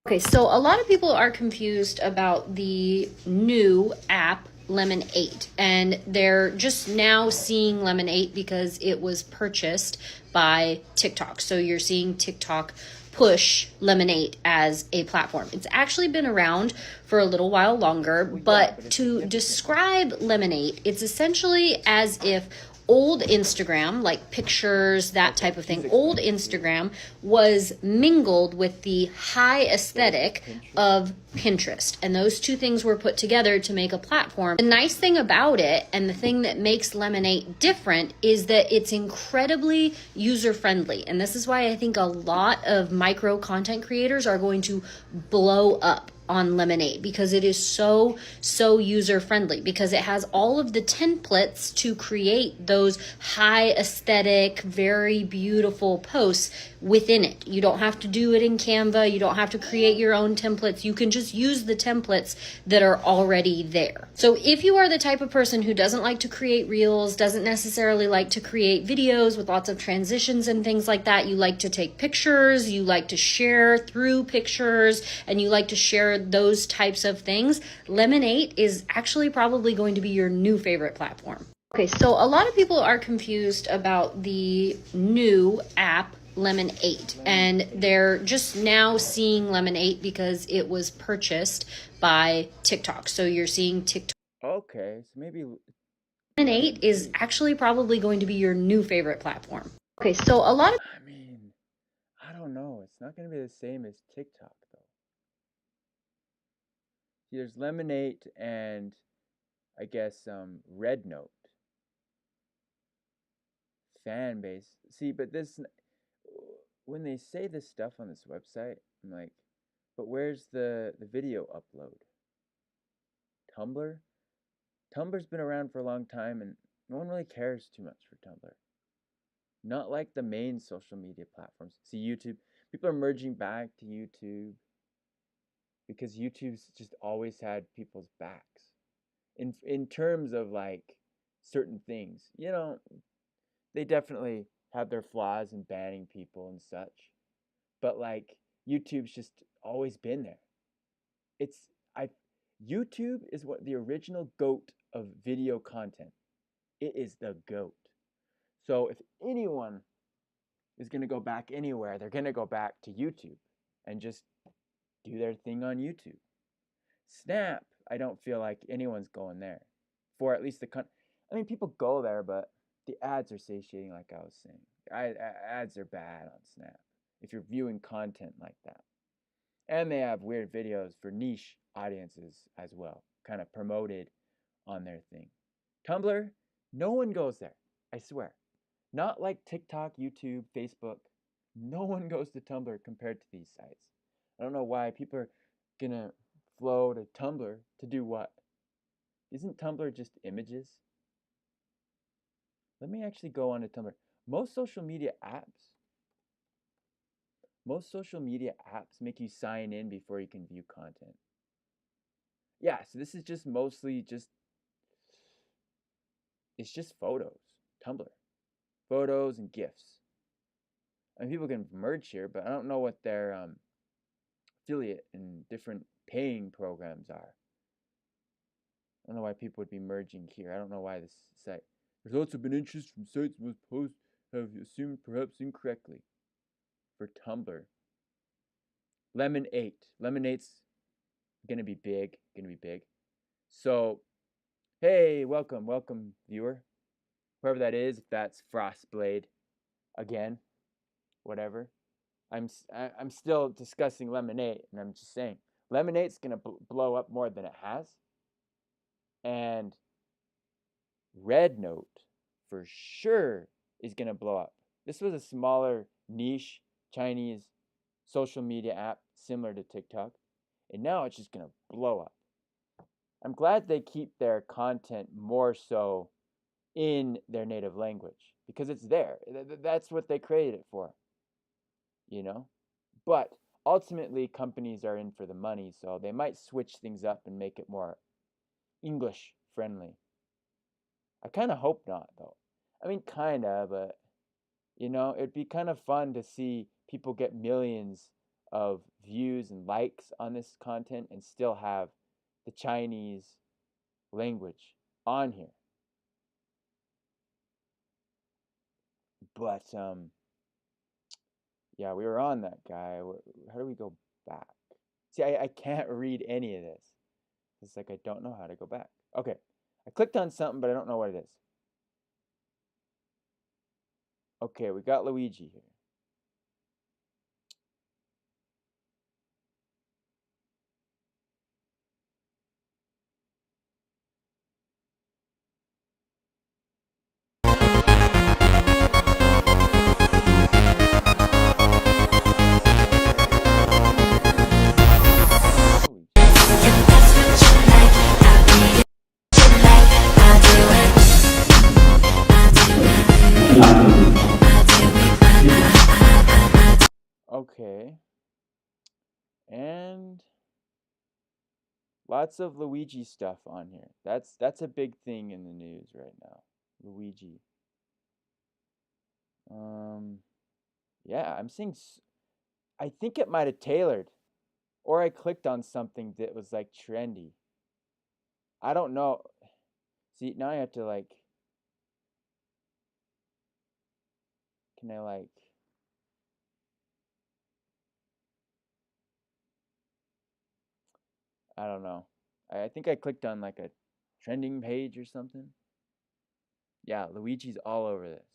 Okay, so a lot of people are confused about the new app Lemon 8, and they're just now seeing Lemon 8 because it was purchased by TikTok. So you're seeing TikTok push Lemon 8 as a platform. It's actually been around for a little while longer, but to describe Lemon 8, it's essentially as if old Instagram, like pictures, that type of thing, old Instagram was mingled with the high aesthetic of Pinterest. And those two things were put together to make a platform. The nice thing about it, and the thing that makes Lemonade different, is that it's incredibly user-friendly. And this is why I think a lot of micro content creators are going to blow up on Lemonade, because it is so user friendly, because it has all of the templates to create those high aesthetic, very beautiful posts within it. You don't have to do it in Canva. You don't have to create your own templates. You can just use the templates that are already there. So if you are the type of person who doesn't like to create reels, doesn't necessarily like to create videos with lots of transitions and things like that, you like to take pictures, you like to share through pictures, and you like to share those types of things, Lemonade is actually probably going to be your new favorite platform. Okay, so a lot of people are confused about the new app Lemon 8, and they're just now seeing Lemon 8 because it was purchased by TikTok. So you're seeing TikTok. Okay, so maybe Lemon 8 is actually probably going to be your new favorite platform. Okay, so a lot of... I mean, I don't know. It's not going to be the same as TikTok, though. See, there's Lemonade and, I guess, Red Note. Fan base. See, but this... When they say this stuff on this website, I'm like, but where's the video upload? Tumblr? Tumblr's been around for a long time, and no one really cares too much for Tumblr. Not like the main social media platforms. See, YouTube, people are merging back to YouTube because YouTube's just always had people's backs. In terms of like certain things, you know, they definitely have their flaws in banning people and such. But like YouTube's just always been there. YouTube is what the original GOAT of video content. It is the GOAT. So if anyone is going to go back anywhere, they're going to go back to YouTube and just do their thing on YouTube. Snap, I don't feel like anyone's going there. For at least I mean, people go there, but the ads are satiating, like I was saying. Ads are bad on Snap if you're viewing content like that. And they have weird videos for niche audiences as well, kind of promoted on their thing. Tumblr, no one goes there, I swear. Not like TikTok, YouTube, Facebook. No one goes to Tumblr compared to these sites. I don't know why people are gonna flow to Tumblr to do what? Isn't Tumblr just images? Let me actually go on to Tumblr. Most social media apps make you sign in before you can view content. yeah, so this is just mostly it's just photos, Tumblr, photos and GIFs. I mean, people can merge here, but I don't know what their affiliate and different paying programs are. I don't know why people would be merging here. I don't know why this site. Results have been interest from sites most posts have assumed perhaps incorrectly. For Tumblr. Lemon 8. Lemon 8's gonna be big. So, hey, welcome, viewer. Whoever that is, if that's Frostblade, again, whatever. I'm still discussing Lemonade, and I'm just saying Lemonade's gonna blow up more than it has, and Red Note for sure is gonna blow up. This was a smaller niche Chinese social media app similar to TikTok, and now it's just gonna blow up. I'm glad they keep their content more so in their native language because it's there. That's what they created it for, you know? But ultimately, companies are in for the money, so they might switch things up and make it more English friendly. I kind of hope not, though. I mean, kind of, but, you know, it'd be kind of fun to see people get millions of views and likes on this content and still have the Chinese language on here. But, yeah, we were on that guy. How do we go back? See, I can't read any of this. It's like I don't know how to go back. Okay, I clicked on something, but I don't know what it is. Okay, we got Luigi here. Okay. And lots of Luigi stuff on here. That's a big thing in the news right now. Luigi. Yeah, I'm seeing I think it might have tailored or I clicked on something that was like trendy. I don't know. See, now I have to like can I like I don't know. I think I clicked on like a trending page or something. Yeah, Luigi's all over this.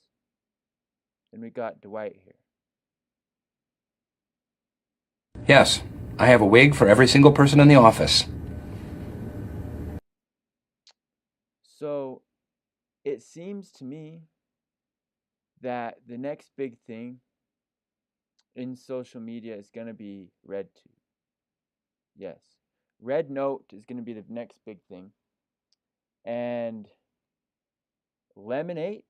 Then we got Dwight here. Yes, I have a wig for every single person in the office. So it seems to me that the next big thing in social media is going to be RedTube. Yes. Red Note is going to be the next big thing. And Lemonade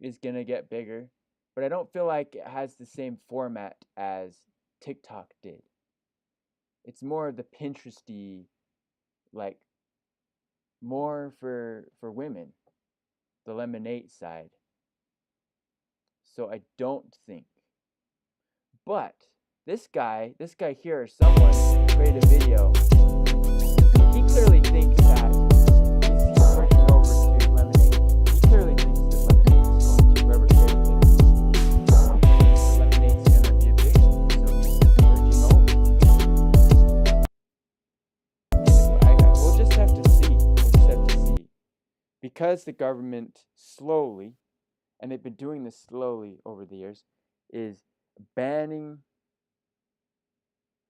is going to get bigger, but I don't feel like it has the same format as TikTok did. It's more of the Pinteresty, like more for women, the Lemonade side. So I don't think. But this guy here, or someone created a video. He clearly thinks that he's switching over to Lemonade. He clearly thinks that Lemonade is going to whoever created it. Lemonade's gonna be a big, so he's switching over. We'll just have to see. Because the government slowly, and they've been doing this slowly over the years, is banning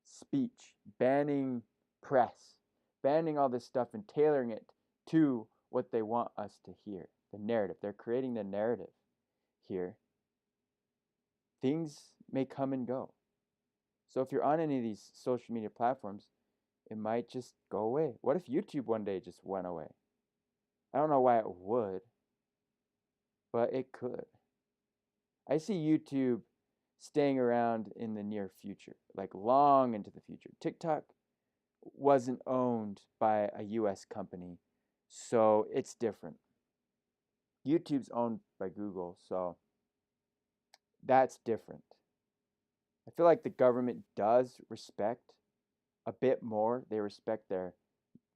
speech, banning press, banning all this stuff and tailoring it to what they want us to hear. The narrative. They're creating the narrative here. Things may come and go. So if you're on any of these social media platforms, it might just go away. What if YouTube one day just went away? I don't know why it would, but it could. I see YouTube staying around in the near future, like long into the future. TikTok, wasn't owned by a US company, so it's different. YouTube's owned by Google, so that's different. I feel like the government does respect a bit more. They respect the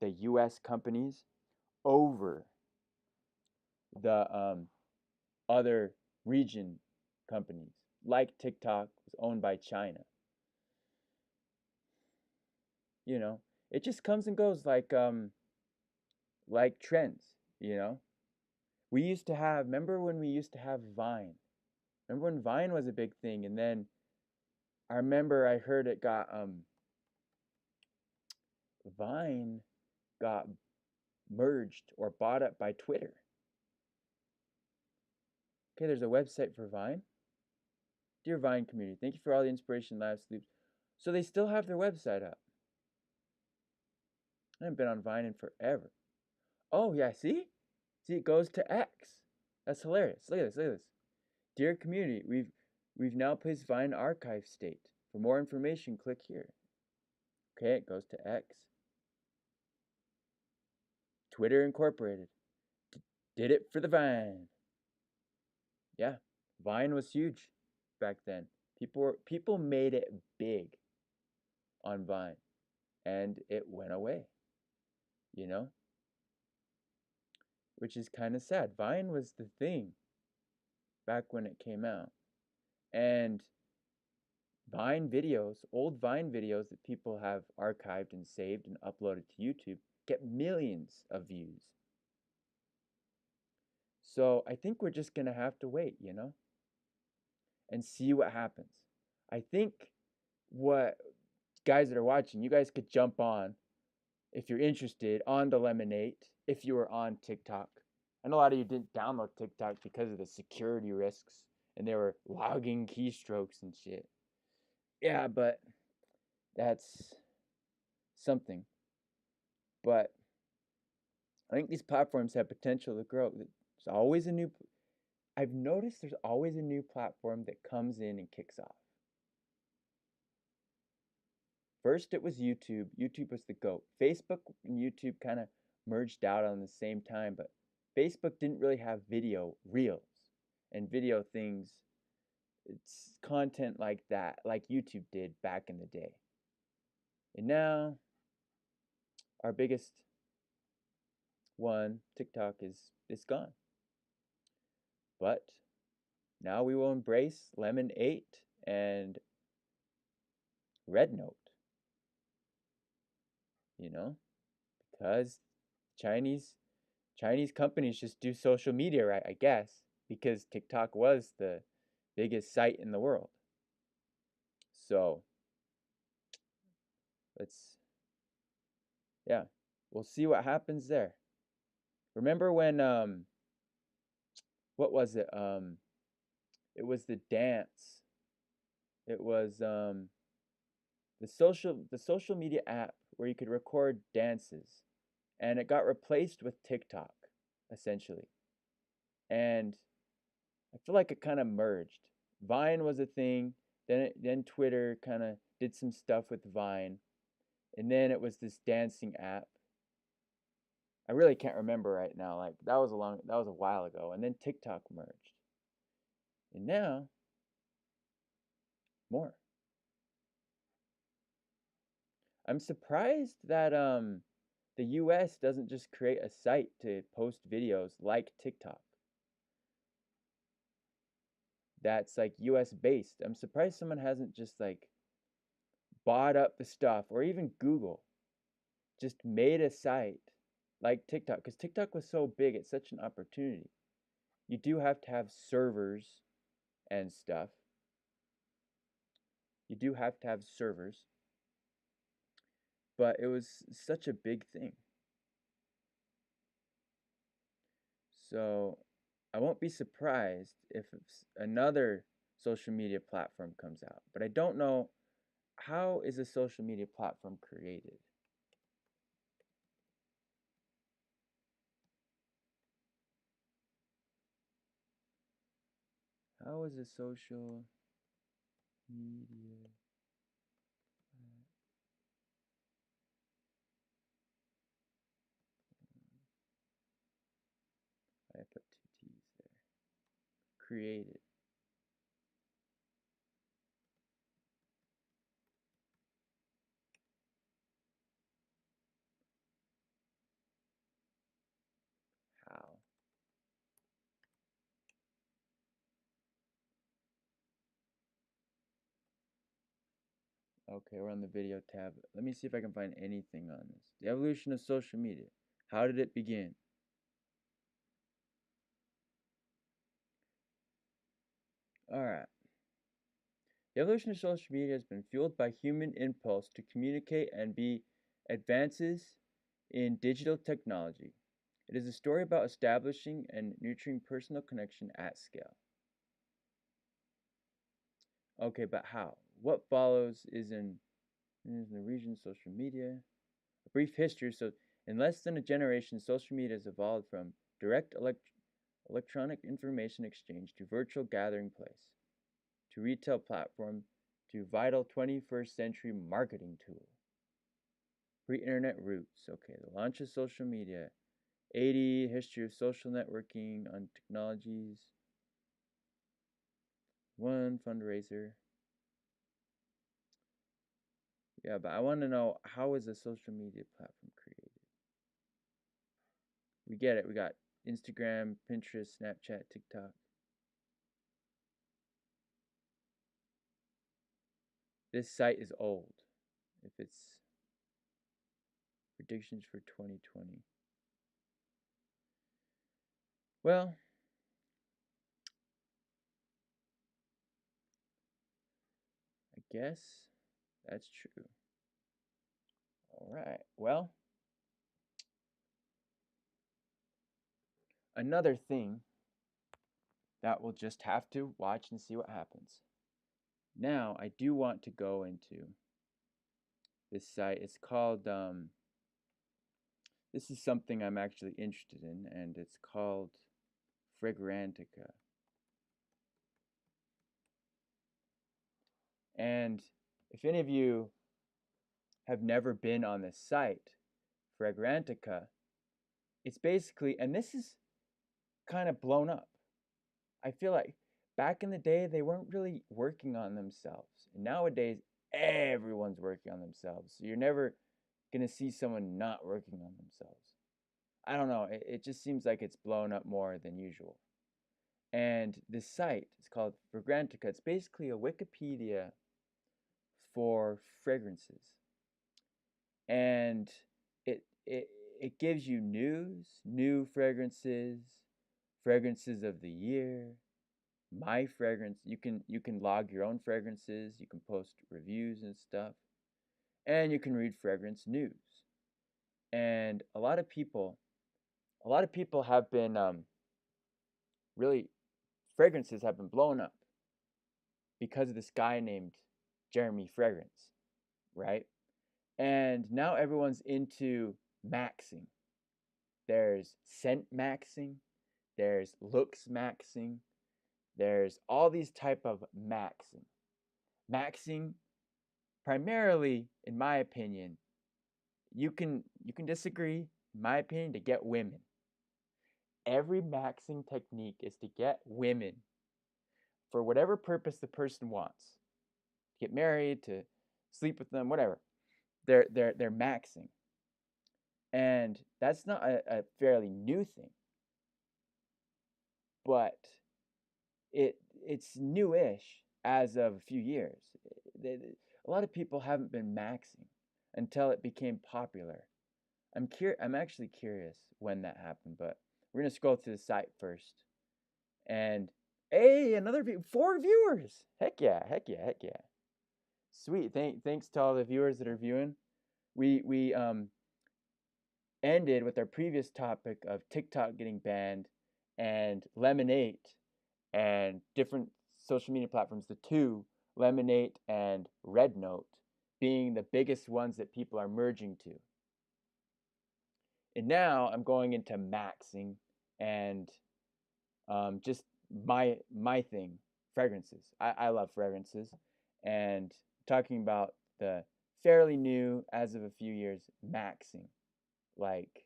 US companies over the other region companies. Like TikTok was owned by China. You know, it just comes and goes like trends, you know? We used to have, remember when we used to have Vine? Remember when Vine was a big thing, and then I remember I heard it got Vine got merged or bought up by Twitter. Okay, there's a website for Vine. Dear Vine community, thank you for all the inspiration, laughs, sleeps. So they still have their website up. I haven't been on Vine in forever. Oh yeah, see? See, it goes to X. That's hilarious. Look at this, look at this. Dear community, we've now placed Vine archive state. For more information, click here. Okay, it goes to X. Twitter Incorporated. Did it for the Vine. Yeah, Vine was huge back then. People made it big on Vine, and it went away. You know? Which is kind of sad. Vine was the thing back when it came out. And Vine videos, old Vine videos that people have archived and saved and uploaded to YouTube, get millions of views. So I think we're just going to have to wait, you know, and see what happens. I think what guys that are watching, you guys could jump on, if you're interested, on the Lemonade, if you were on TikTok. I know a lot of you didn't download TikTok because of the security risks, and they were logging keystrokes and shit. Yeah, but that's something. But I think these platforms have potential to grow. There's always a new, I've noticed there's always a new platform that comes in and kicks off. First it was YouTube. YouTube was the GOAT. Facebook and YouTube kind of merged out on the same time, but Facebook didn't really have video reels and video things. It's content like that, like YouTube did back in the day. And now our biggest one, TikTok, is gone. But now we will embrace Lemon 8 and Red Note. You know, because Chinese companies just do social media right, I guess, because TikTok was the biggest site in the world. So we'll see what happens there. Remember when what was it? It was the dance. It was the social media app where you could record dances, and it got replaced with TikTok, essentially. And I feel like it kind of merged. Vine was a thing, then Twitter kind of did some stuff with Vine, and then it was this dancing app. I really can't remember right now. Like that was a while ago, and then TikTok merged. And now more. I'm surprised that the US doesn't just create a site to post videos like TikTok. That's like US based. I'm surprised someone hasn't just like bought up the stuff, or even Google just made a site like TikTok, because TikTok was so big, it's such an opportunity. You do have to have servers and stuff. You do have to have servers. But it was such a big thing. So I won't be surprised if another social media platform comes out. But I don't know, how is a social media platform created? How is a social media? put 2 T's there. Created. How? Okay, we're on the video tab. Let me see if I can find anything on this. The evolution of social media. How did it begin? Alright. The evolution of social media has been fueled by human impulse to communicate and be advances in digital technology. It is a story about establishing and nurturing personal connection at scale. Okay, but how? What follows is in the region of social media. A brief history. So, in less than a generation, social media has evolved from direct electronic information exchange to virtual gathering place, to retail platform, to vital 21st century marketing tool. Pre-internet roots. Okay, the launch of social media. 80, history of social networking on technologies. 1, fundraiser. Yeah, but I want to know, how is a social media platform created? We get it. We got Instagram, Pinterest, Snapchat, TikTok. This site is old. If it's predictions for 2020. Well, I guess that's true. All right. Well, another thing that we'll just have to watch and see what happens. Now, I do want to go into this site. It's called, this is something I'm actually interested in, and it's called Fragrantica. And if any of you have never been on this site, Fragrantica, it's basically, and this is kind of blown up. I feel like back in the day, they weren't really working on themselves. And nowadays, everyone's working on themselves. So you're never going to see someone not working on themselves. I don't know. It just seems like it's blown up more than usual. And this site is called Fragrantica. It's basically a Wikipedia for fragrances. And it gives you news, new fragrances, fragrances of the year, my fragrance. You can log your own fragrances, you can post reviews and stuff, and you can read fragrance news. And a lot of people have been really, fragrances have been blown up because of this guy named Jeremy Fragrance, right? And now everyone's into maxing. There's scent maxing, there's looks maxing, there's all these type of maxing. Maxing, primarily, in my opinion, you can disagree, in my opinion, to get women. Every maxing technique is to get women for whatever purpose the person wants. To get married, to sleep with them, whatever. They're maxing. And that's not a fairly new thing. But it's newish as of a few years. A lot of people haven't been maxing until it became popular. I'm actually curious when that happened, but we're gonna scroll to the site first. And hey, another 4 viewers. Heck yeah. Sweet. Thanks to all the viewers that are viewing. We ended with our previous topic of TikTok getting banned and Lemonade and different social media platforms, the two, Lemonade and Red Note, being the biggest ones that people are merging to. And now I'm going into maxing and just my thing, fragrances. I love fragrances, and talking about the fairly new, as of a few years, maxing. Like,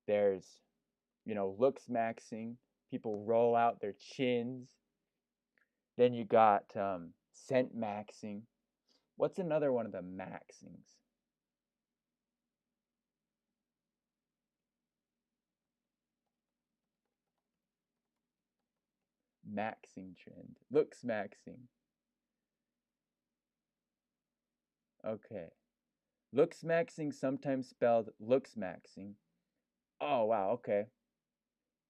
there's looks maxing. People roll out their chins. Then you got scent maxing. What's another one of the maxings? Maxing trend. Looks maxing. Okay. Looks maxing, sometimes spelled looks maxing. Oh, wow, okay.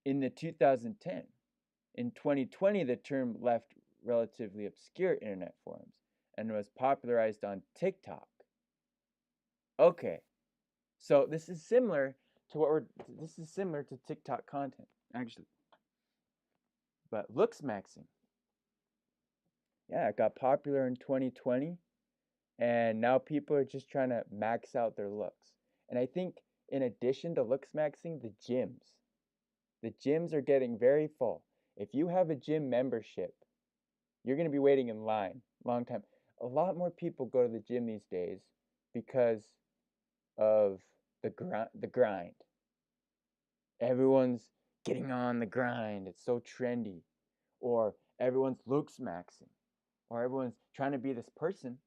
In the 2010. In 2020, the term left relatively obscure internet forums and was popularized on TikTok. Okay. So this is similar to TikTok content, actually. But looks maxing. Yeah, it got popular in 2020, and now people are just trying to max out their looks. And I think in addition to looks maxing, the gyms are getting very full. If you have a gym membership, you're going to be waiting in line a long time. A lot more people go to the gym these days because of the grind. Everyone's getting on the grind. It's so trendy. Or everyone's looks maxing. Or everyone's trying to be this person.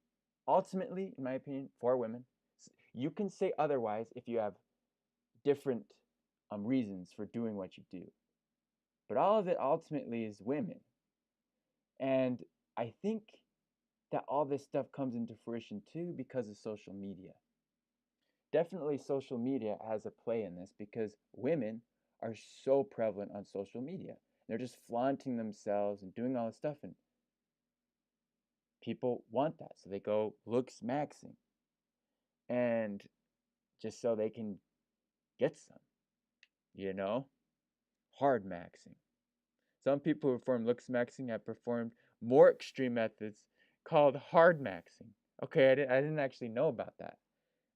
Ultimately, in my opinion, for women, you can say otherwise if you have different reasons for doing what you do. But all of it ultimately is women. And I think that all this stuff comes into fruition too because of social media. Definitely social media has a play in this because women are so prevalent on social media. They're just flaunting themselves and doing all this stuff, and people want that. So they go looks maxing. And just so they can get some, hard maxing. Some people who perform looks maxing have performed more extreme methods called hard maxing. Okay, I didn't actually know about that.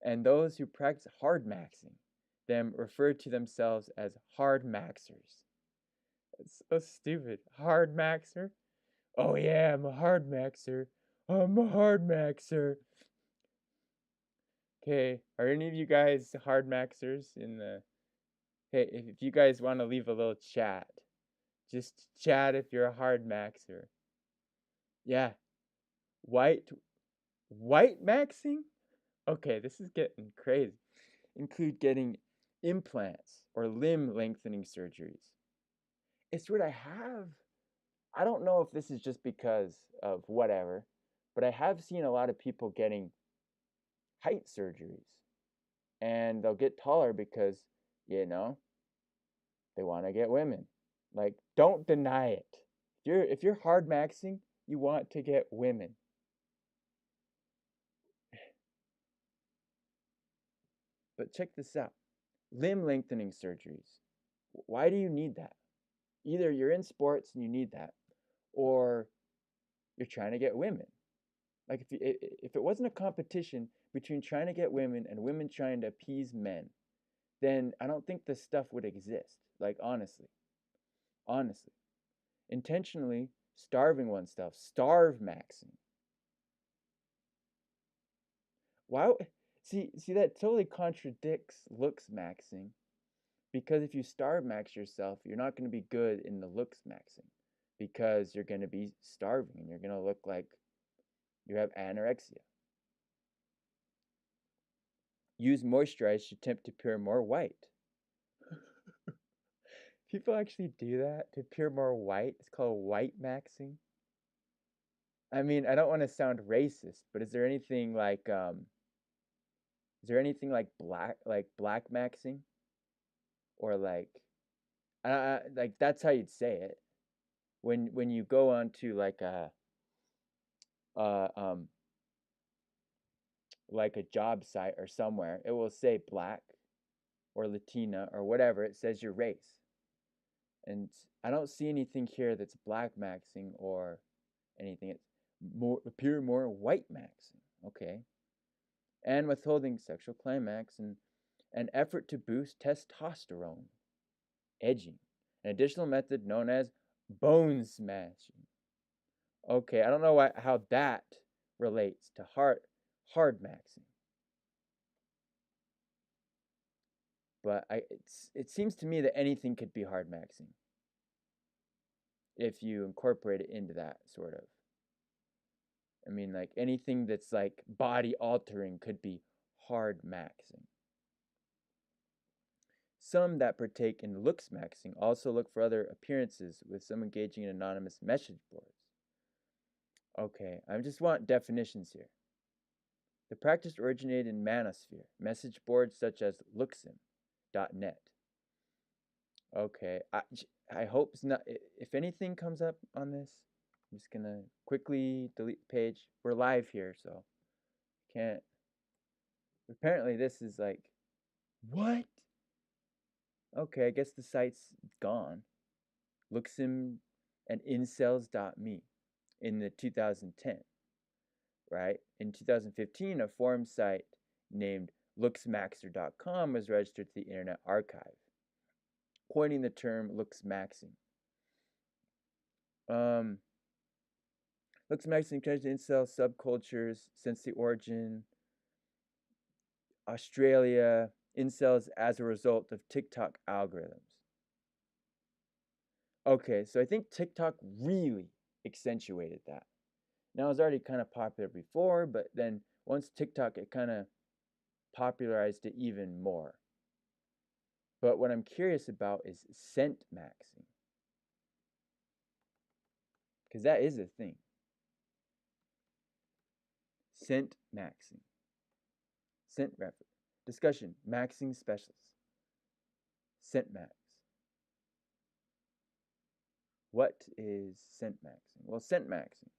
And those who practice hard maxing, them refer to themselves as hard maxers. It's so stupid. Hard maxer? Oh yeah, I'm a hard maxer. I'm a hard maxer. Okay, are any of you guys hard maxers in the... Hey, if you guys want to leave a little chat, just chat if you're a hard maxer. Yeah. White maxing? Okay, this is getting crazy. Include getting implants or limb lengthening surgeries. It's what I don't know if this is just because of whatever, but I have seen a lot of people getting height surgeries. And they'll get taller because, they want to get women. Like, don't deny it. If you're hard maxing, you want to get women. But check this out. Limb lengthening surgeries. Why do you need that? Either you're in sports and you need that, or you're trying to get women. Like if it wasn't a competition between trying to get women and women trying to appease men, then I don't think this stuff would exist. Like honestly. Intentionally starving oneself, starve maxing. Why? See that totally contradicts looks maxing, because if you starve max yourself, you're not going to be good in the looks maxing, because you're going to be starving and you're going to look like you have anorexia. Use moisturize to tempt to appear more white. People actually do that to appear more white. It's called white maxing. I mean, I don't want to sound racist, but is there anything like black maxing, or like that's how you'd say it when you go onto like a job site or somewhere, it will say black or Latina or whatever, it says your race. And I don't see anything here that's black maxing or anything. It's appear more white maxing. Okay. And withholding sexual climax and an effort to boost testosterone. Edging. An additional method known as bone smashing. Okay, I don't know how that relates to hard maxing. But it seems to me that anything could be hard maxing if you incorporate it into that sort of. I mean, like anything that's like body altering could be hard maxing. Some that partake in looks maxing also look for other appearances, with some engaging in anonymous message boards. Okay, I just want definitions here. The practice originated in Manosphere, message boards such as Looksim.net. Okay, I hope it's not. If anything comes up on this, I'm just gonna quickly delete the page. We're live here, so can't. Apparently, this is like, what? Okay, I guess the site's gone. Looksim and incels.me in the 2010, right? In 2015, a forum site named looksmaxer.com was registered to the Internet Archive, coining the term looksmaxing. Looksmaxing tries to incel subcultures since the origin. Australia, incels as a result of TikTok algorithms. Okay, so I think TikTok really accentuated that. Now, it was already kind of popular before, but then once TikTok, it kind of popularized it even more. But what I'm curious about is scent maxing, because that is a thing. Scent maxing. Scent reference. Discussion. Maxing specials. Scent max. What is scent maxing? Well, scent maxing.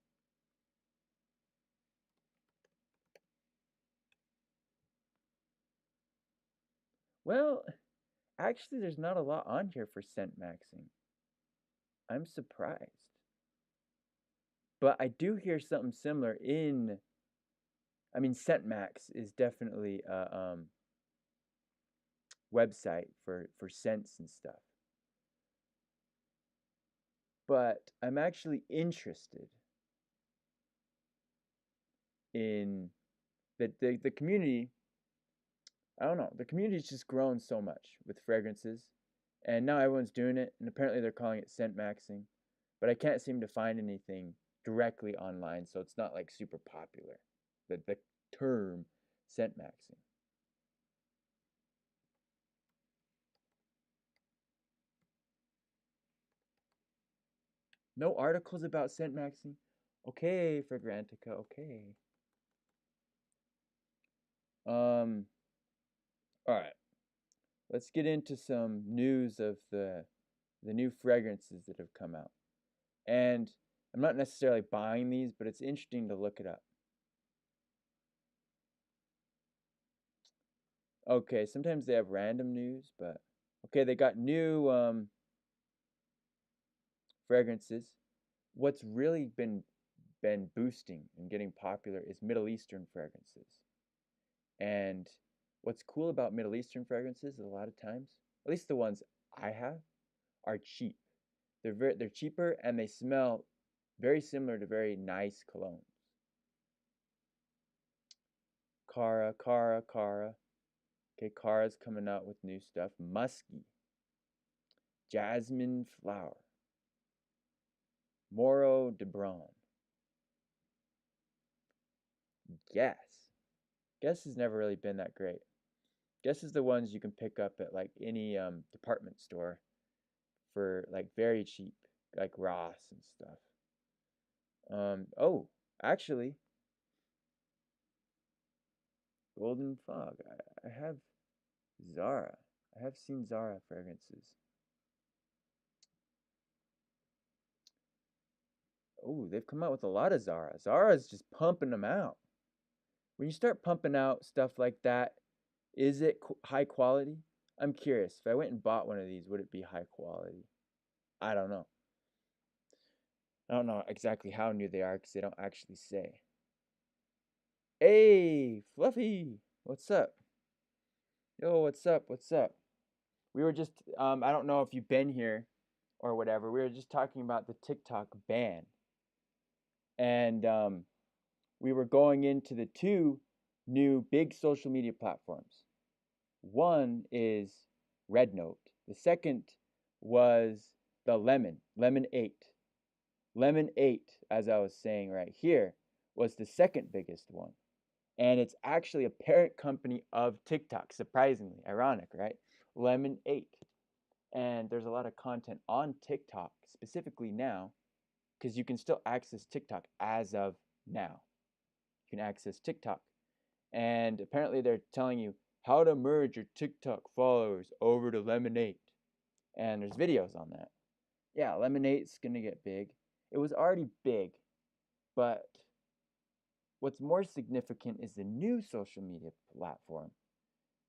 Well, actually, there's not a lot on here for scent maxing. I'm surprised. But I do hear something similar in. I mean, ScentMax is definitely a website for scents and stuff. But I'm actually interested in the community. I don't know. The community's just grown so much with fragrances. And now everyone's doing it. And apparently they're calling it scent maxing. But I can't seem to find anything directly online. So it's not like super popular. The term scent maxing. No articles about scent maxing? Okay, Fragrantica, okay. Alright. Let's get into some news of the new fragrances that have come out. And I'm not necessarily buying these, but it's interesting to look it up. Okay, sometimes they have random news, but okay, they got new fragrances. What's really been boosting and getting popular is Middle Eastern fragrances. And what's cool about Middle Eastern fragrances is a lot of times, at least the ones I have, are cheap. They're cheaper and they smell very similar to very nice colognes. Cara. Okay, Cara's coming out with new stuff. Musky. Jasmine Flower. Moro de Braun. Guess. Guess has never really been that great. Guess is the ones you can pick up at like any department store for like very cheap, like Ross and stuff. Oh, actually, Golden Fog. I have Zara. I have seen Zara fragrances. Oh, they've come out with a lot of Zara. Zara's just pumping them out. When you start pumping out stuff like that, is it high quality? I'm curious. If I went and bought one of these, would it be high quality? I don't know. I don't know exactly how new they are because they don't actually say. Hey, Fluffy, what's up? Yo, what's up? What's up? We were just, I don't know if you've been here or whatever. We were just talking about the TikTok ban. And we were going into the two new big social media platforms. One is Red Note. The second was the Lemon 8. Lemon 8, as I was saying right here, was the second biggest one. And it's actually a parent company of TikTok, surprisingly. Ironic, right? Lemon 8. And there's a lot of content on TikTok, specifically now, because you can still access TikTok as of now. You can access TikTok. And apparently they're telling you how to merge your TikTok followers over to Lemon 8. And there's videos on that. Yeah, Lemon 8's going to get big. It was already big, but what's more significant is the new social media platform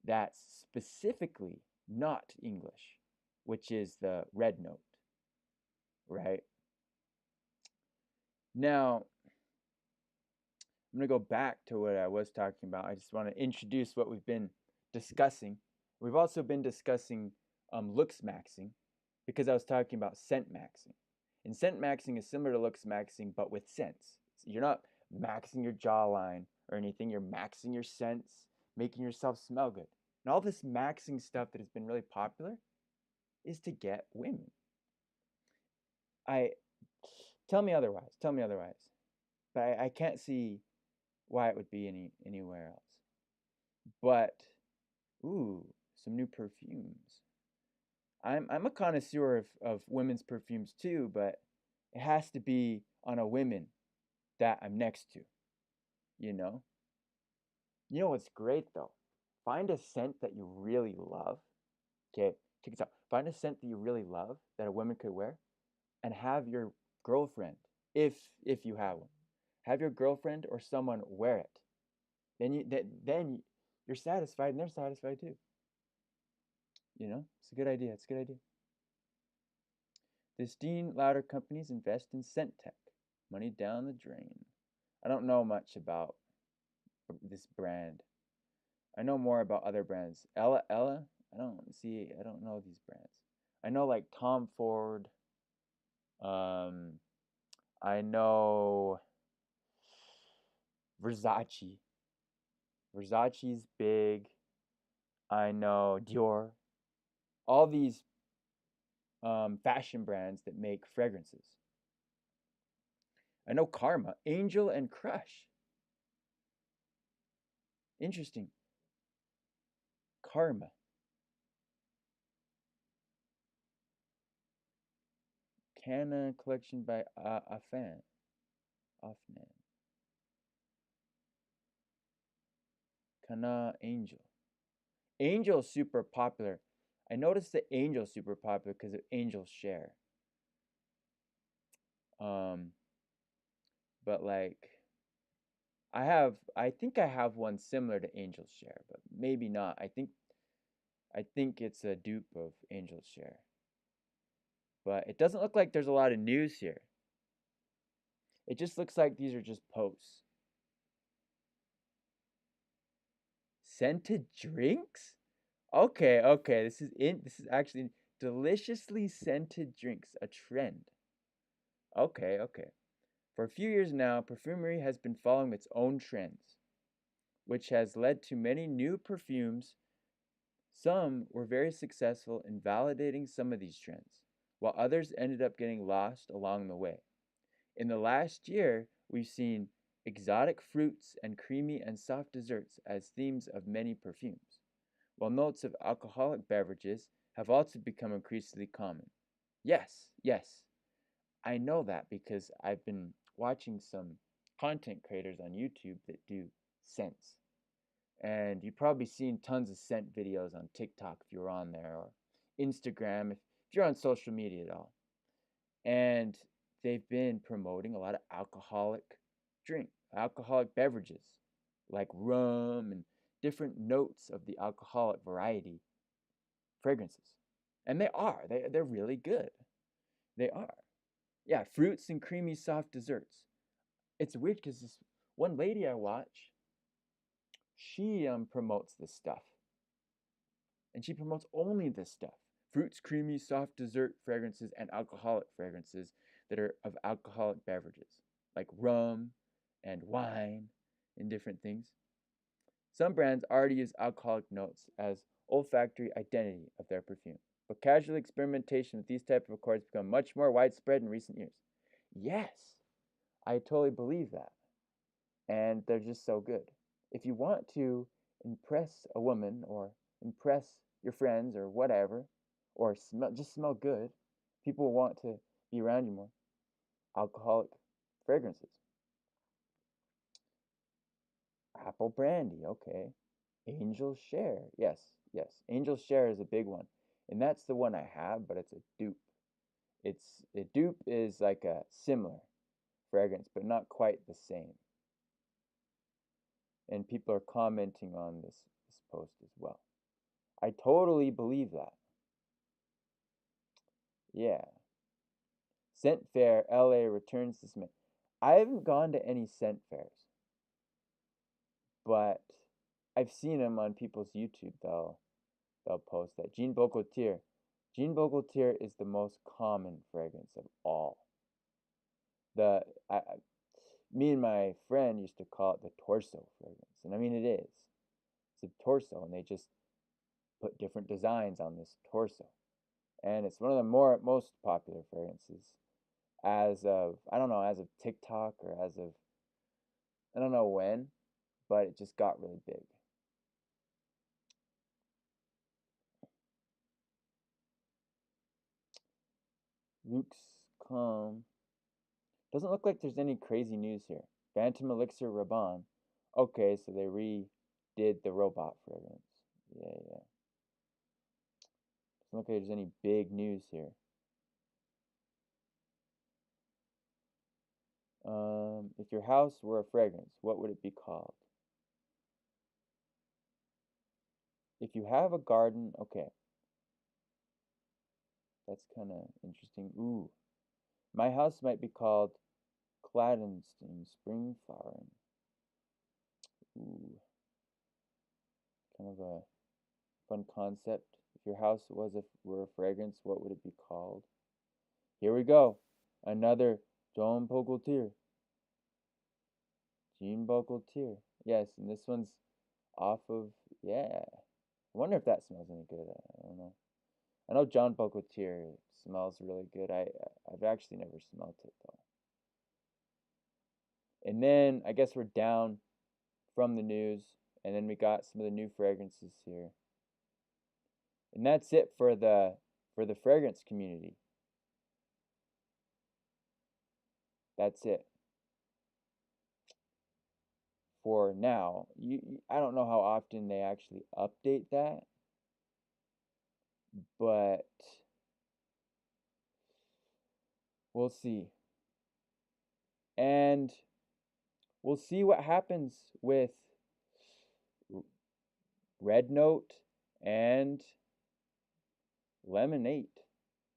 that's specifically not English, which is the Red Note, right? Now, I'm going to go back to what I was talking about. I just want to introduce what we've been discussing. We've also been discussing looks maxing because I was talking about scent maxing. And scent maxing is similar to looks maxing, but with scents. So you're not maxing your jawline or anything. You're maxing your scents, making yourself smell good. And all this maxing stuff that has been really popular is to get women. Tell me otherwise. But I can't see why it would be anywhere else. But, some new perfumes. I'm a connoisseur of women's perfumes too, but it has to be on a women that I'm next to, you know? You know what's great though? Find a scent that you really love. Okay, check this out. Find a scent that you really love that a woman could wear and have your girlfriend, if you have one, have your girlfriend or someone wear it. Then you're satisfied and they're satisfied too. You know, it's a good idea. The Estee Lauder companies invest in scent tech. Money down the drain. I don't know much about this brand. I know more about other brands. Ella. I don't know these brands. I know like Tom Ford. I know Versace. Versace's big. I know Dior. All these fashion brands that make fragrances. I know Karma, Angel, and Crush. Interesting. Karma. Canna collection by Afnan. Kana Angel. Angel's super popular. I noticed that Angel's super popular because of Angel's share. But like, I think I have one similar to Angel's share, but maybe not. I think it's a dupe of Angel's share. But it doesn't look like there's a lot of news here. It just looks like these are just posts. Scented drinks? Okay. This is actually deliciously scented drinks, a trend. Okay. For a few years now, perfumery has been following its own trends, which has led to many new perfumes. Some were very successful in validating some of these trends, while others ended up getting lost along the way. In the last year, we've seen exotic fruits and creamy and soft desserts as themes of many perfumes, while notes of alcoholic beverages have also become increasingly common. Yes, I know that because I've been watching some content creators on YouTube that do scents. And you've probably seen tons of scent videos on TikTok if you're on there, or Instagram if you're on social media at all. And they've been promoting a lot of alcoholic beverages like rum and different notes of the alcoholic variety fragrances. And they're really good. They are. Yeah, fruits and creamy soft desserts. It's weird because this one lady I watch, she promotes this stuff. And she promotes only this stuff. Fruits, creamy, soft dessert fragrances, and alcoholic fragrances that are of alcoholic beverages, like rum and wine and different things. Some brands already use alcoholic notes as olfactory identity of their perfume, but casual experimentation with these type of accords has become much more widespread in recent years. Yes, I totally believe that. And they're just so good. If you want to impress a woman or impress your friends or whatever, or just smell good, people will want to be around you more. Alcoholic fragrances. Apple brandy, okay. Angel Share, yes. Angel Share is a big one, and that's the one I have, but it's a dupe. A dupe is like a similar fragrance, but not quite the same. And people are commenting on this post as well. I totally believe that. Yeah. Scent Fair LA returns this May. I haven't gone to any scent fairs, but I've seen them on people's YouTube. They'll post that. Jean Bogaultier. Jean Bogaultier is the most common fragrance of all. Me and my friend used to call it the torso fragrance, and I mean it is. It's a torso, and they just put different designs on this torso, and it's one of the most popular fragrances as of TikTok or as of I don't know when, but it just got really big. Luke's Calm. Doesn't look like there's any crazy news here. Phantom Elixir Rabanne. Okay, so they redid the robot fragrance. Yeah. Doesn't look like there's any big news here. If your house were a fragrance, what would it be called? If you have a garden, okay. That's kind of interesting. Ooh. My house might be called Claddenstein Spring Flowering. Ooh. Kind of a fun concept. If your house were a fragrance, what would it be called? Here we go. Another Jean Bogaultier. Jean Bogaultier. Yes, and this one's off of, yeah. I wonder if that smells any good. I don't know. I know Jean Bogaultier smells really good. I've actually never smelled it though. And then I guess we're down from the news, and then we got some of the new fragrances here. And that's it for the fragrance community. That's it. For now, I don't know how often they actually update that, but we'll see. And we'll see what happens with Red Note and Lemonade.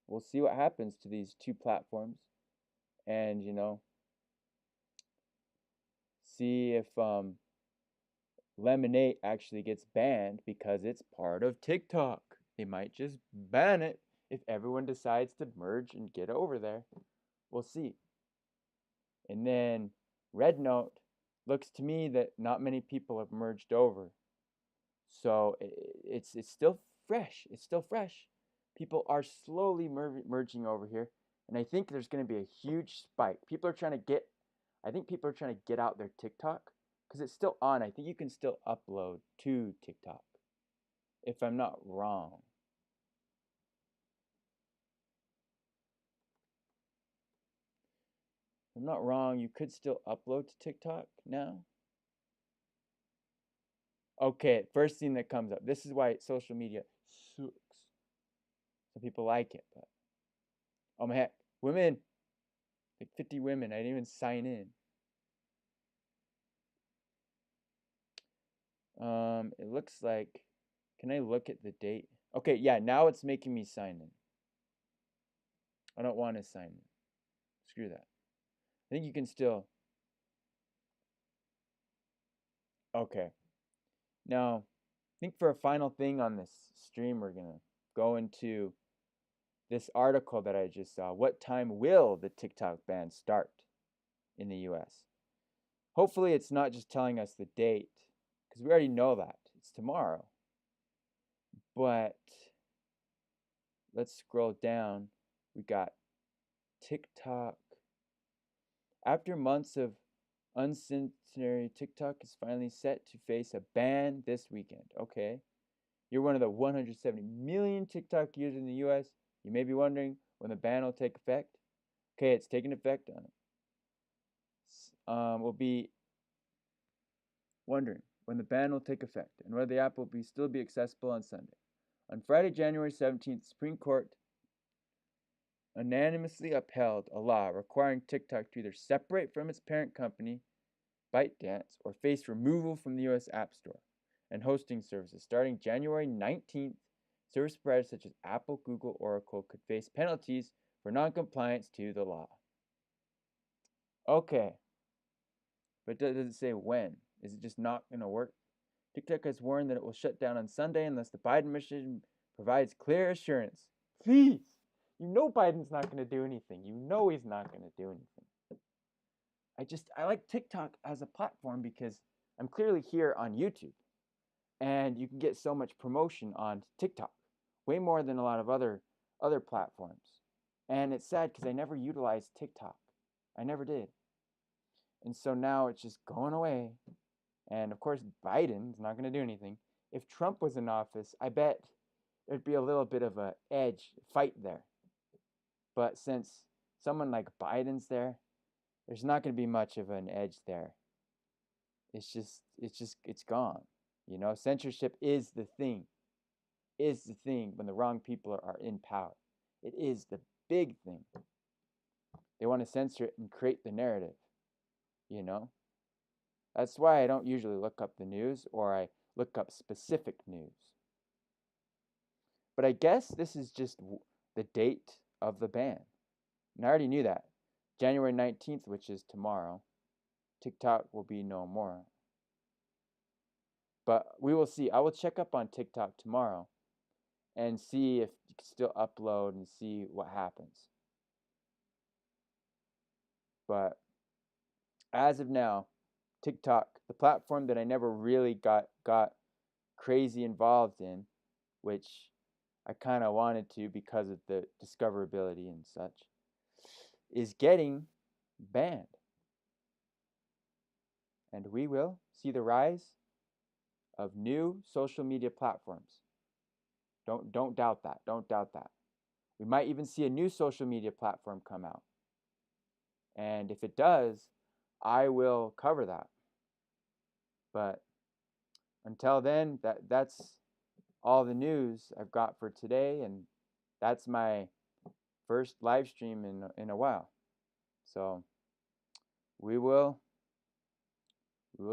We'll see what happens to these two platforms, and see if Lemonade actually gets banned because it's part of TikTok. They might just ban it if everyone decides to merge and get over there. We'll see. And then Red Note looks to me that not many people have merged over. So it's still fresh. It's still fresh. People are slowly merging over here. And I think there's going to be a huge spike. People are trying to get out their TikTok because it's still on. I think you can still upload to TikTok, if I'm not wrong. If I'm not wrong, you could still upload to TikTok now. Okay, first thing that comes up. This is why social media sucks. Some people like it, but oh my heck, women, like 50 women. I didn't even sign in. It looks like, can I look at the date? Okay, yeah, now it's making me sign in. I don't want to sign in. Screw that. I think you can still. Okay. Now, I think for a final thing on this stream, we're going to go into this article that I just saw. What time will the TikTok ban start in the US? Hopefully it's not just telling us the date, because because we already know that. It's tomorrow. But let's scroll down. We got TikTok. After months of uncensored, TikTok is finally set to face a ban this weekend. Okay. You're one of the 170 million TikTok users in the US. You may be wondering when the ban will take effect. Okay, it's taking effect on it. We'll be wondering when the ban will take effect and whether the app will still be accessible on Sunday. On Friday, January 17th, the Supreme Court unanimously upheld a law requiring TikTok to either separate from its parent company, ByteDance, or face removal from the US App Store and hosting services. Starting January 19th, service providers such as Apple, Google, Oracle could face penalties for noncompliance to the law. Okay, but does it say when? Is it just not going to work? TikTok has warned that it will shut down on Sunday unless the Biden administration provides clear assurance. Please! You know Biden's not going to do anything. You know he's not going to do anything. I like TikTok as a platform because I'm clearly here on YouTube. And you can get so much promotion on TikTok. Way more than a lot of other platforms. And it's sad because I never utilized TikTok. I never did. And so now it's just going away. And of course, Biden's not going to do anything. If Trump was in office, I bet there'd be a little bit of an edge fight there. But since someone like Biden's there, there's not going to be much of an edge there. It's gone. You know, censorship is the thing. Is the thing when the wrong people are in power. It is the big thing. They want to censor it and create the narrative. You know? That's why I don't usually look up the news, or I look up specific news. But I guess this is just the date of the ban. And I already knew that. January 19th, which is tomorrow, TikTok will be no more. But we will see. I will check up on TikTok tomorrow and see if you can still upload and see what happens. But as of now, TikTok, the platform that I never really got crazy involved in, which I kind of wanted to because of the discoverability and such, is getting banned. And we will see the rise of new social media platforms. Don't doubt that. Don't doubt that. We might even see a new social media platform come out. And if it does, I will cover that. But until then, that's all the news I've got for today, and that's my first live stream in a while. So we will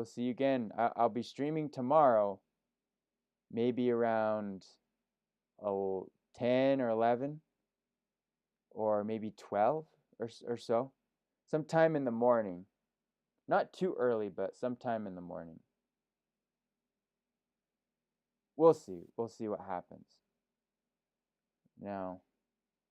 see you again. I'll be streaming tomorrow, maybe around 10 or 11, or maybe 12 or so. Sometime in the morning. Not too early, but sometime in the morning. We'll see. We'll see what happens. Now,